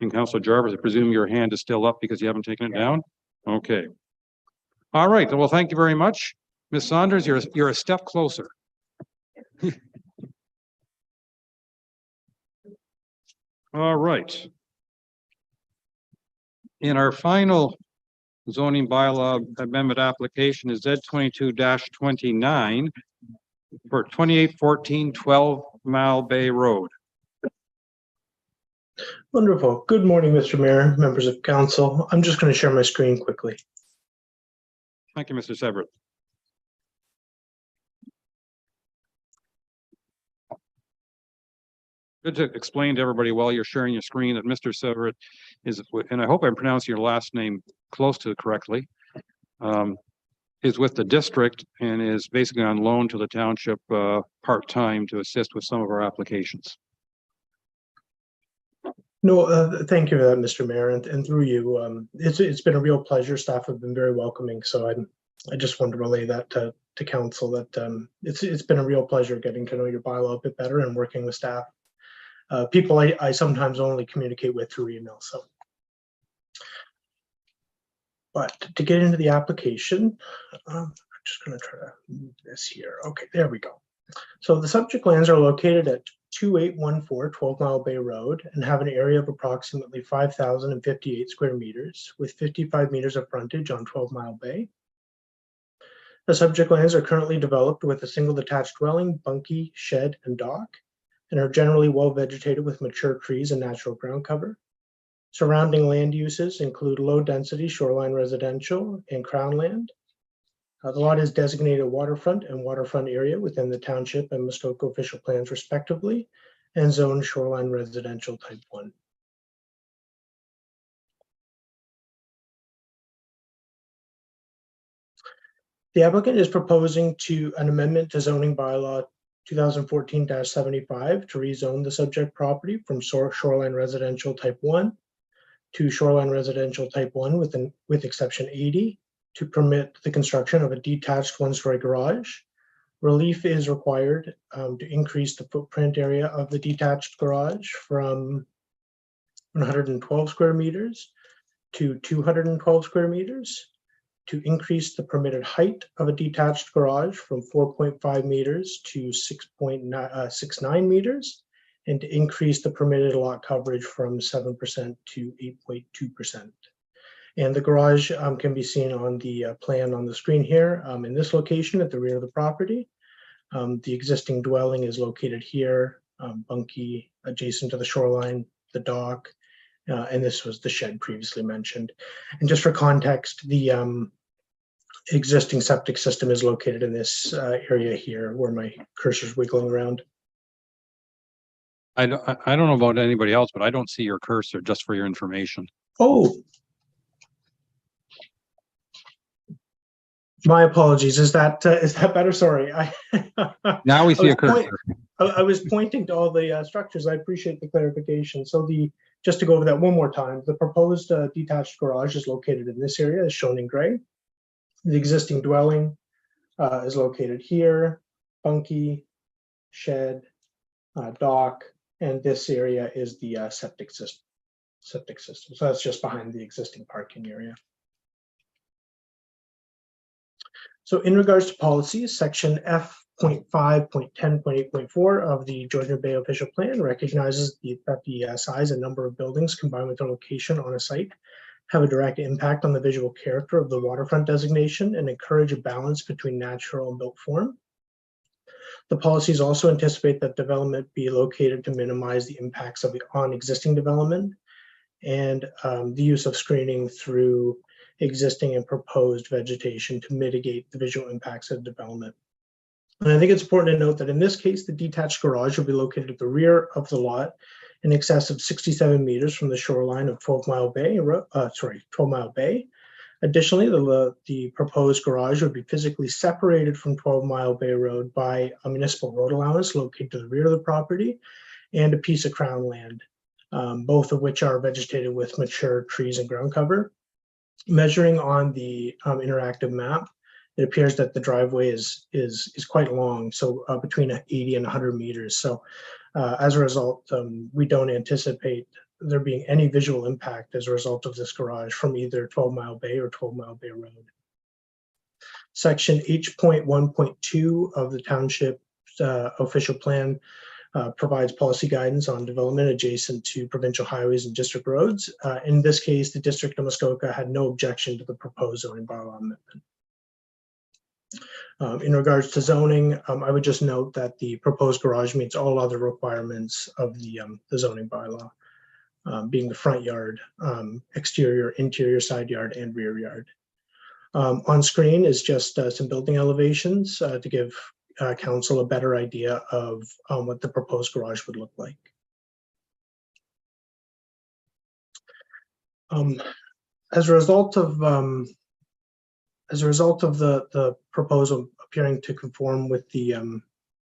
And Councillor Jarvis, I presume your hand is still up because you haven't taken it down? Okay. All right, well, thank you very much. Ms. Saunders, you're a step closer. All right. In our final zoning bylaw amendment application is Z22-29 for 2814 12 Mile Bay Road. Wonderful. Good morning, Mr. Mayor, members of council. I'm just going to share my screen quickly. Thank you, Mr. Severett. Good to explain to everybody while you're sharing your screen that Mr. Severett is, and I hope I'm pronouncing your last name close to correctly, is with the district and is basically on loan to the township part-time to assist with some of our applications. No, thank you for that, Mr. Mayor, and through you, it's been a real pleasure. Staff have been very welcoming, so I just wanted to relay that to council that it's been a real pleasure getting to know your bylaw a bit better and working with staff. People I sometimes only communicate with through email, so. But to get into the application, I'm just going to try to move this here. Okay, there we go. So the subject lands are located at 2814 12 Mile Bay Road and have an area of approximately 5,058 square meters with 55 meters of frontage on 12 Mile Bay. The subject lands are currently developed with a single detached dwelling, bunkie, shed, and dock, and are generally well vegetated with mature trees and natural ground cover. Surrounding land uses include low-density shoreline residential and crown land. The lot is designated waterfront and waterfront area within the township and Muskoka official plans respectively, and zoned shoreline residential type 1. The applicant is proposing an amendment to zoning bylaw 2014-75 to rezone the subject property from shoreline residential type 1 to shoreline residential type 1 with exception 80 to permit the construction of a detached one-story garage. Relief is required to increase the footprint area of the detached garage from 112 square meters to 212 square meters, to increase the permitted height of a detached garage from 4.5 meters to 6.69 meters, and to increase the permitted lot coverage from 7% to 8.2%. And the garage can be seen on the plan on the screen here in this location at the rear of the property. The existing dwelling is located here, bunkie adjacent to the shoreline, the dock, and this was the shed previously mentioned. And just for context, the existing septic system is located in this area here where my cursor is wiggling around. I don't know about anybody else, but I don't see your cursor, just for your information. Oh, my apologies. Is that better? Sorry. Now we see a cursor. I was pointing to all the structures. I appreciate the clarification. So just to go over that one more time, the proposed detached garage is located in this area, as shown in gray. The existing dwelling is located here, bunkie, shed, dock, and this area is the septic system. So that's just behind the existing parking area. So in regards to policies, section F.5.10.8.4 of the Georgian Bay official plan recognizes that the size and number of buildings combined with their location on a site have a direct impact on the visual character of the waterfront designation and encourage a balance between natural and built form. The policies also anticipate that development be located to minimize the impacts on existing development, and the use of screening through existing and proposed vegetation to mitigate the visual impacts of development. And I think it's important to note that in this case, the detached garage will be located at the rear of the lot in excess of 67 meters from the shoreline of 12 Mile Bay. Additionally, the proposed garage would be physically separated from 12 Mile Bay Road by a municipal road allowance located to the rear of the property and a piece of crown land, both of which are vegetated with mature trees and ground cover. Measuring on the interactive map, it appears that the driveway is quite long, so between 80 and 100 meters. So as a result, we don't anticipate there being any visual impact as a result of this garage from either 12 Mile Bay or 12 Mile Bay Road. Section H.1.2 of the township official plan provides policy guidance on development adjacent to provincial highways and district roads. In this case, the District of Muskoka had no objection to the proposed zoning bylaw amendment. In regards to zoning, I would just note that the proposed garage meets all other requirements of the zoning bylaw, being the front yard, exterior, interior, side yard, and rear yard. On screen is just some building elevations to give council a better idea of what the proposed garage would look like. As a result of the proposal appearing to conform with the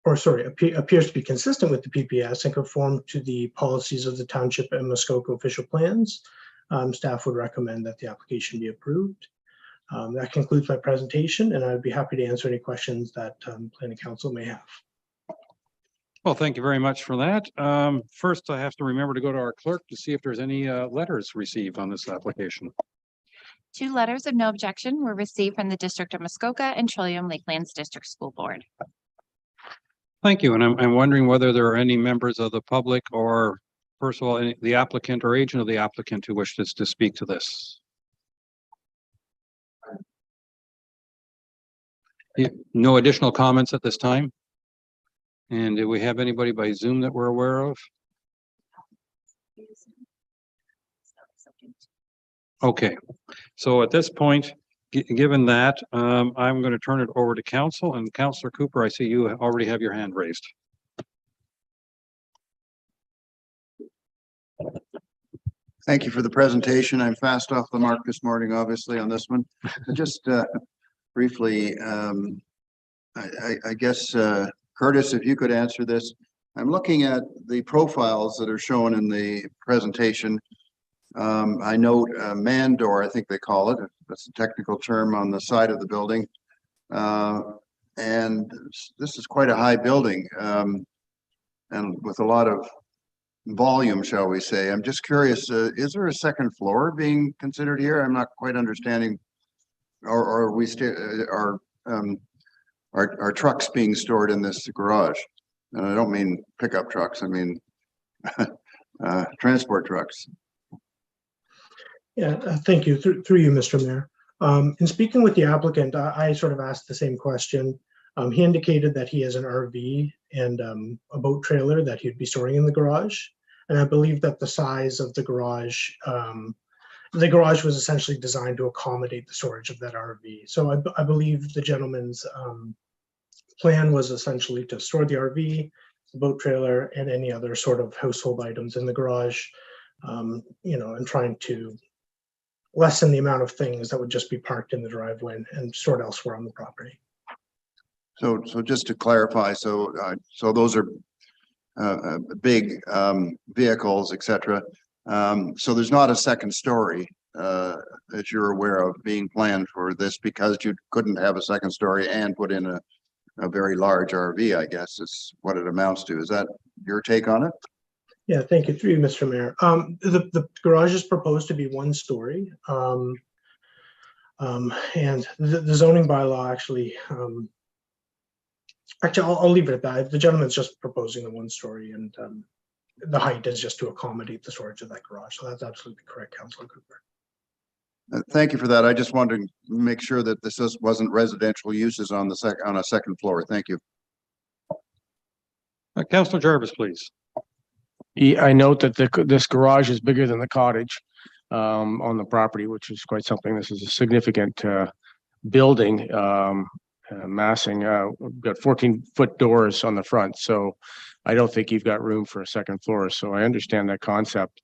appears to be consistent with the PPS and conform to the policies of the township and Muskoka official plans, staff would recommend that the application be approved. That concludes my presentation, and I'd be happy to answer any questions that planning council may have. Well, thank you very much for that. First, I have to remember to go to our clerk to see if there's any letters received on this application. 2 letters of no objection were received from the District of Muskoka and Trillium Lakelands District School Board. Thank you. And I'm wondering whether there are any members of the public or, first of all, the applicant or agent of the applicant who wishes to speak to this. No additional comments at this time? And do we have anybody by Zoom that we're aware of? Okay, so at this point, given that, I'm going to turn it over to council, and Councillor Cooper, I see you already have your hand raised. Thank you for the presentation. I'm fast off the mark this morning, obviously, on this one. Just briefly, I guess, Curtis, if you could answer this. I'm looking at the profiles that are shown in the presentation. I note man door, I think they call it. That's a technical term on the side of the building. And this is quite a high building, and with a lot of volume, shall we say. I'm just curious, is there a second floor being considered here? I'm not quite understanding. Or are we are trucks being stored in this garage? And I don't mean pickup trucks, I mean transport trucks. Yeah, thank you. Through you, Mr. Mayor. In speaking with the applicant, I sort of asked the same question. He indicated that he has an RV and a boat trailer that he'd be storing in the garage. And I believe that the size of the garage was essentially designed to accommodate the storage of that RV. So I believe the gentleman's plan was essentially to store the RV, the boat trailer, and any other sort of household items in the garage, and trying to lessen the amount of things that would just be parked in the driveway and stored elsewhere on the property. So just to clarify, so those are big vehicles, etc. So there's not a second story that you're aware of being planned for this, because you couldn't have a second story and put in a very large RV, I guess is what it amounts to. Is that your take on it? Yeah, thank you. Through you, Mr. Mayor. The garage is proposed to be 1 story. And the zoning bylaw actually, I'll leave it at that. The gentleman's just proposing the 1 story, and the height is just to accommodate the storage of that garage. So that's absolutely correct, Councilor Cooper. Thank you for that. I just wanted to make sure that this wasn't residential uses on a second floor. Thank you. Councillor Jarvis, please. I note that this garage is bigger than the cottage on the property, which is quite something. This is a significant building, massing. We've got 14-foot doors on the front, so I don't think you've got room for a second floor. So I understand that concept.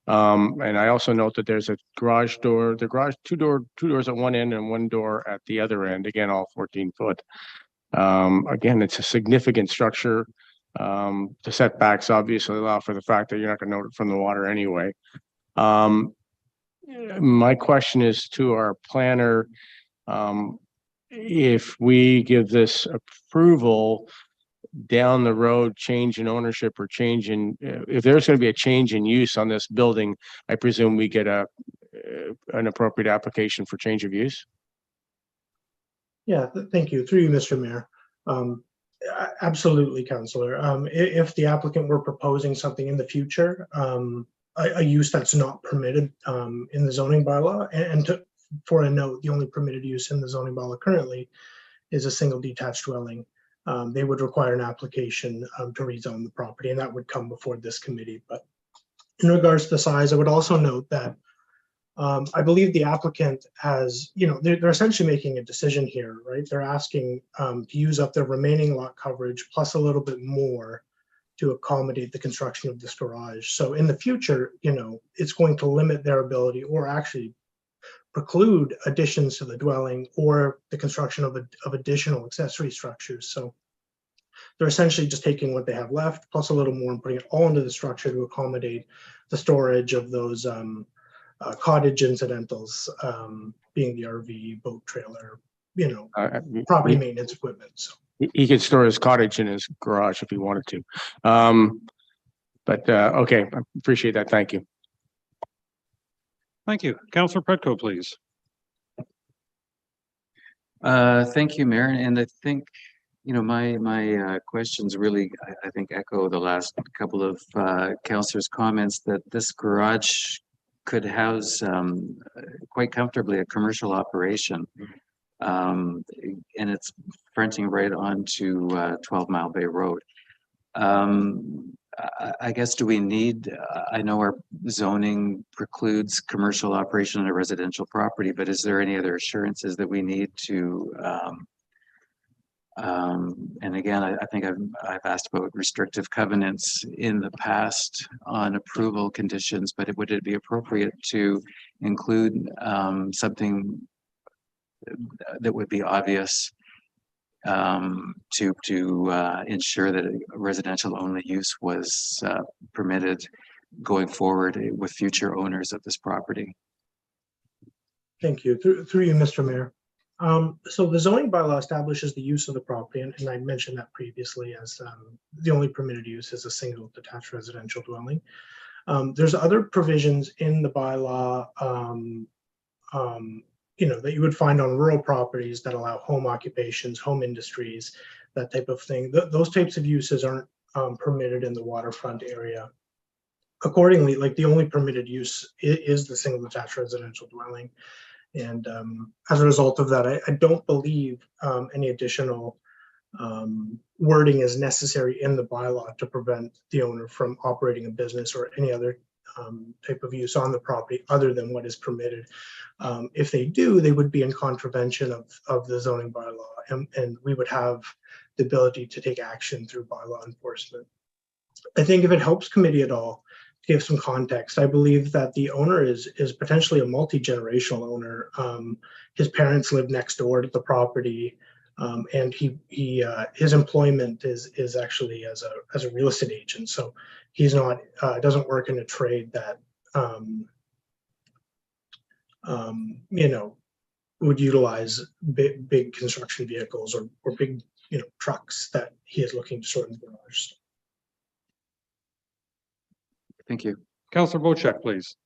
And I also note that there's a garage door, two doors at one end and 1 door at the other end, again, all 14 foot. Again, it's a significant structure. The setbacks obviously allow for the fact that you're not going to know it from the water anyway. My question is to our planner, if we give this approval down the road, change in ownership or change in, if there's going to be a change in use on this building, I presume we get an appropriate application for change of use? Yeah, thank you. Through you, Mr. Mayor. Absolutely, Councillor. If the applicant were proposing something in the future, a use that's not permitted in the zoning bylaw, for a note, the only permitted use in the zoning bylaw currently is a single detached dwelling. They would require an application to rezone the property, and that would come before this committee. But in regards to the size, I would also note that I believe the applicant has, they're essentially making a decision here, right? They're asking to use up their remaining lot coverage plus a little bit more to accommodate the construction of this garage. So in the future, it's going to limit their ability, or actually preclude additions to the dwelling or the construction of additional accessory structures. So they're essentially just taking what they have left, plus a little more, and putting it all into the structure to accommodate the storage of those cottage incidentals, being the RV, boat trailer, property maintenance equipment. So He could store his cottage in his garage if he wanted to. Okay, I appreciate that. Thank you. Thank you. Councillor Pretko, please. Thank you, Mayor. And I think, my questions really, I think, echo the last couple of councillors' comments that this garage could house quite comfortably a commercial operation. And it's fronting right onto 12 Mile Bay Road. I guess, do we need, I know our zoning precludes commercial operation on a residential property, but is there any other assurances that we need to, and again, I think I've asked about restrictive covenants in the past on approval conditions, but would it be appropriate to include something that would be obvious to ensure that a residential only use was permitted going forward with future owners of this property? thank you. Through you, Mr. Mayor. So the zoning bylaw establishes the use of the property, and I mentioned that previously, as the only permitted use is a single detached residential dwelling. There's other provisions in the bylaw, that you would find on rural properties that allow home occupations, home industries, that type of thing. Those types of uses aren't permitted in the waterfront area. Accordingly, like, the only permitted use is the single detached residential dwelling. And as a result of that, I don't believe any additional wording is necessary in the bylaw to prevent the owner from operating a business or any other type of use on the property other than what is permitted. If they do, they would be in contravention of the zoning bylaw, and we would have the ability to take action through bylaw enforcement. I think if it helps committee at all, to give some context, I believe that the owner is potentially a multi-generational owner. His parents live next door to the property, and his employment is actually as a real estate agent. So he's not doesn't work in a trade that would utilize big construction vehicles or big trucks that he is looking to store in the garage. Thank you. Councillor Wojcik, please.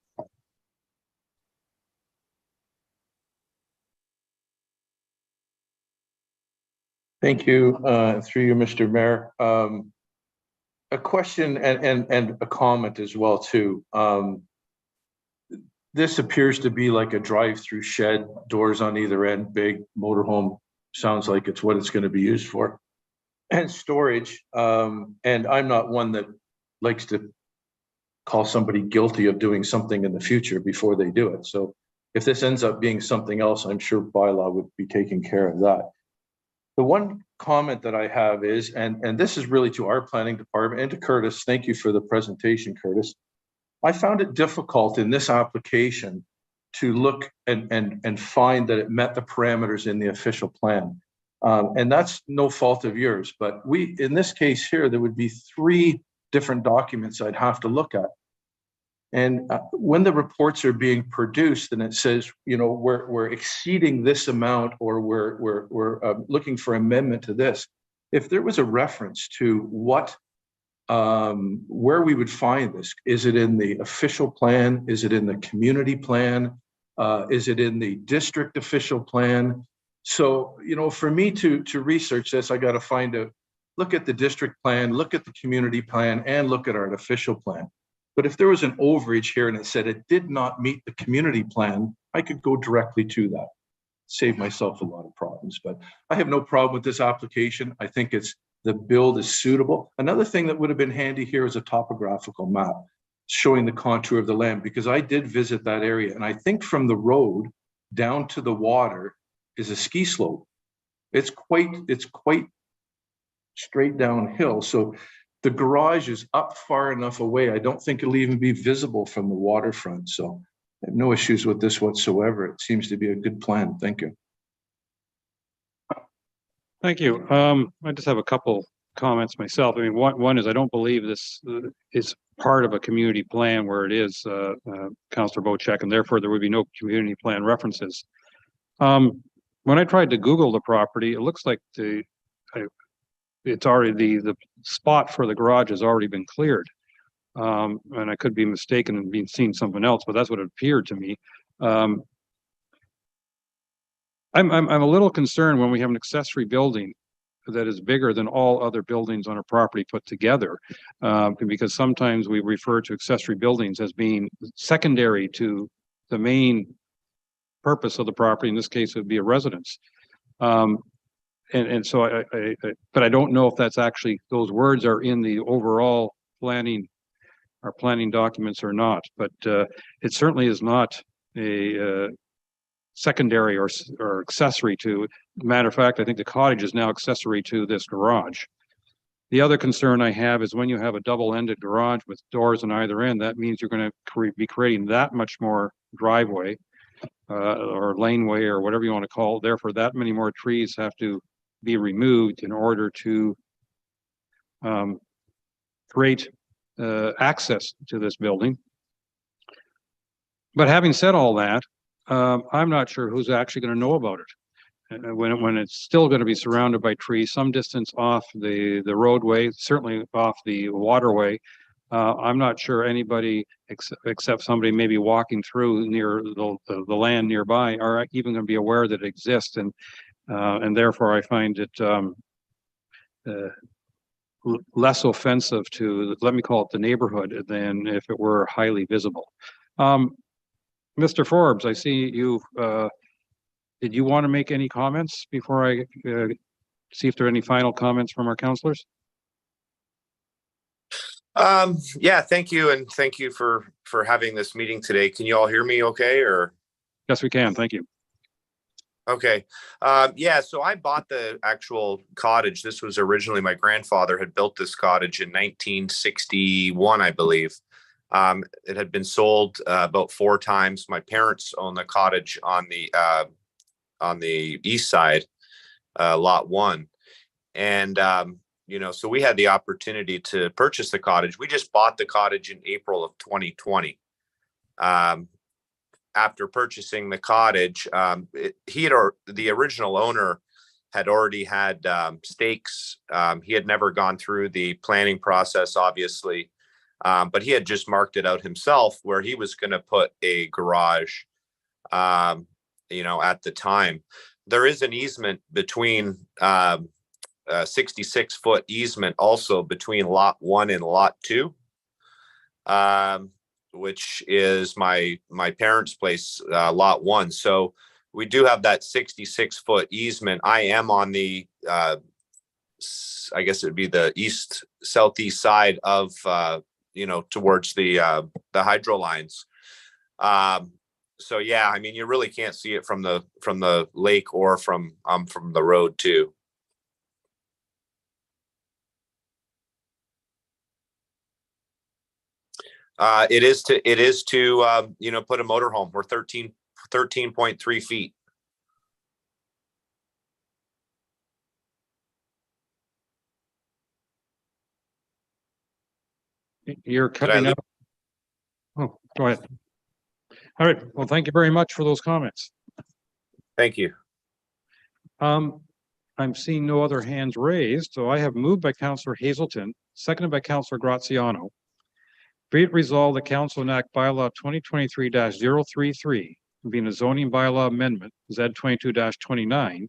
Thank you, through you, Mr. Mayor. A question and a comment as well, too. This appears to be like a drive-through shed, doors on either end, big motorhome. Sounds like it's what it's going to be used for. And storage. And I'm not one that likes to call somebody guilty of doing something in the future before they do it. So if this ends up being something else, I'm sure bylaw would be taking care of that. The one comment that I have is, and this is really to our planning department and to Curtis, thank you for the presentation, Curtis. I found it difficult in this application to look and find that it met the parameters in the official plan. And that's no fault of yours, but in this case here, there would be 3 different documents I'd have to look at. And when the reports are being produced and it says, we're exceeding this amount, or we're looking for amendment to this, if there was a reference to where we would find this, is it in the official plan? Is it in the community plan? Is it in the district official plan? So, for me to research this, I got to look at the district plan, look at the community plan, and look at our official plan. But if there was an overage here and it said it did not meet the community plan, I could go directly to that. Save myself a lot of problems, but I have no problem with this application. I think the build is suitable. Another thing that would have been handy here is a topographical map showing the contour of the land, because I did visit that area. And I think from the road down to the water is a ski slope. It's quite straight downhill. So the garage is up far enough away. I don't think it'll even be visible from the waterfront. So I have no issues with this whatsoever. It seems to be a good plan. Thank you. Thank you. I just have a couple comments myself. I mean, one is I don't believe this is part of a community plan where it is, Councillor Bocheck, and therefore there would be no community plan references. When I tried to Google the property, it looks like it's already the spot for the garage has already been cleared. And I could be mistaken and being seen something else, but that's what it appeared to me. I'm a little concerned when we have an accessory building that is bigger than all other buildings on a property put together, because sometimes we refer to accessory buildings as being secondary to the main purpose of the property. In this case, it would be a residence. And so but I don't know if that's actually, those words are in the overall planning, our planning documents or not, but it certainly is not a secondary or accessory to. Matter of fact, I think the cottage is now accessory to this garage. The other concern I have is when you have a double-ended garage with doors on either end, that means you're going to be creating that much more driveway or laneway or whatever you want to call it. Therefore, that many more trees have to be removed in order to create access to this building. But having said all that, I'm not sure who's actually going to know about it when it's still going to be surrounded by trees some distance off the roadway, certainly off the waterway. I'm not sure anybody except somebody maybe walking through near the land nearby are even going to be aware that it exists, and therefore I find it less offensive to, let me call it, the neighborhood than if it were highly visible. Mr. Forbes, I see you. Did you want to make any comments before I see if there are any final comments from our councillors? Yeah, thank you, and thank you for having this meeting today. Can you all hear me okay, or? Yes, we can. Thank you. Okay. Yeah, so I bought the actual cottage. This was originally, my grandfather had built this cottage in 1961, I believe. It had been sold about 4 times. My parents own the cottage on the east side, lot 1. And, you know, so we had the opportunity to purchase the cottage. We just bought the cottage in April of 2020. After purchasing the cottage, the original owner had already had stakes. He had never gone through the planning process, obviously, but he had just marked it out himself where he was going to put a garage, you know, at the time. There is an easement between, a 66-foot easement also between lot 1 and lot 2. Which is my parents' place, lot 1. So we do have that 66-foot easement. I am on the, I guess it'd be the southeast side of, you know, towards the hydro lines. So yeah, I mean, you really can't see it from the lake or from the road too. It is to you know, put a motorhome. We're 13.3 feet. You're cutting out. Oh, go ahead. All right. Well, thank you very much for those comments. Thank you. I'm seeing no other hands raised, so I have moved by Councillor Hazelton, seconded by Councillor Graziano. Be it resolved, the council enact bylaw 2023-033, being a zoning bylaw amendment, Z 22-29,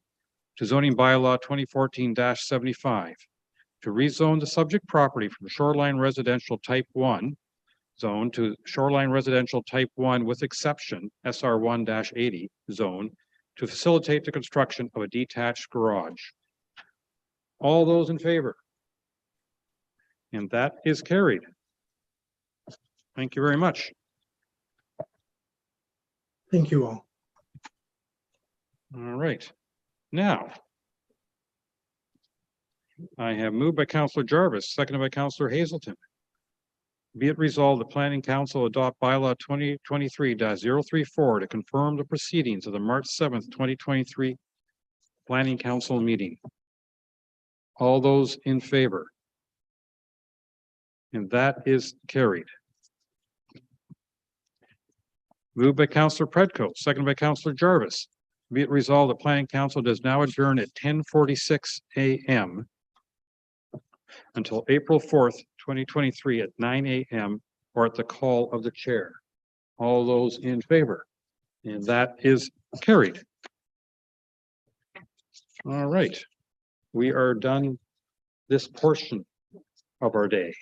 to zoning bylaw 2014-75, to rezone the subject property from shoreline residential type 1 zone to shoreline residential type 1 with exception SR 1-80 zone to facilitate the construction of a detached garage. All those in favor? And that is carried. Thank you very much. Thank you all. All right. Now, I have moved by Councillor Jarvis, seconded by Councillor Hazelton. Be it resolved, the Planning Council adopt bylaw 2023-034 to confirm the proceedings of the March 7th, 2023 Planning Council meeting. All those in favor? And that is carried. Moved by Councillor Predko, seconded by Councillor Jarvis. Be it resolved, the Planning Council does now adjourn at 10:46 a.m. until April 4th, 2023 at 9 a.m. or at the call of the chair. All those in favor? And that is carried. All right. We are done this portion of our day.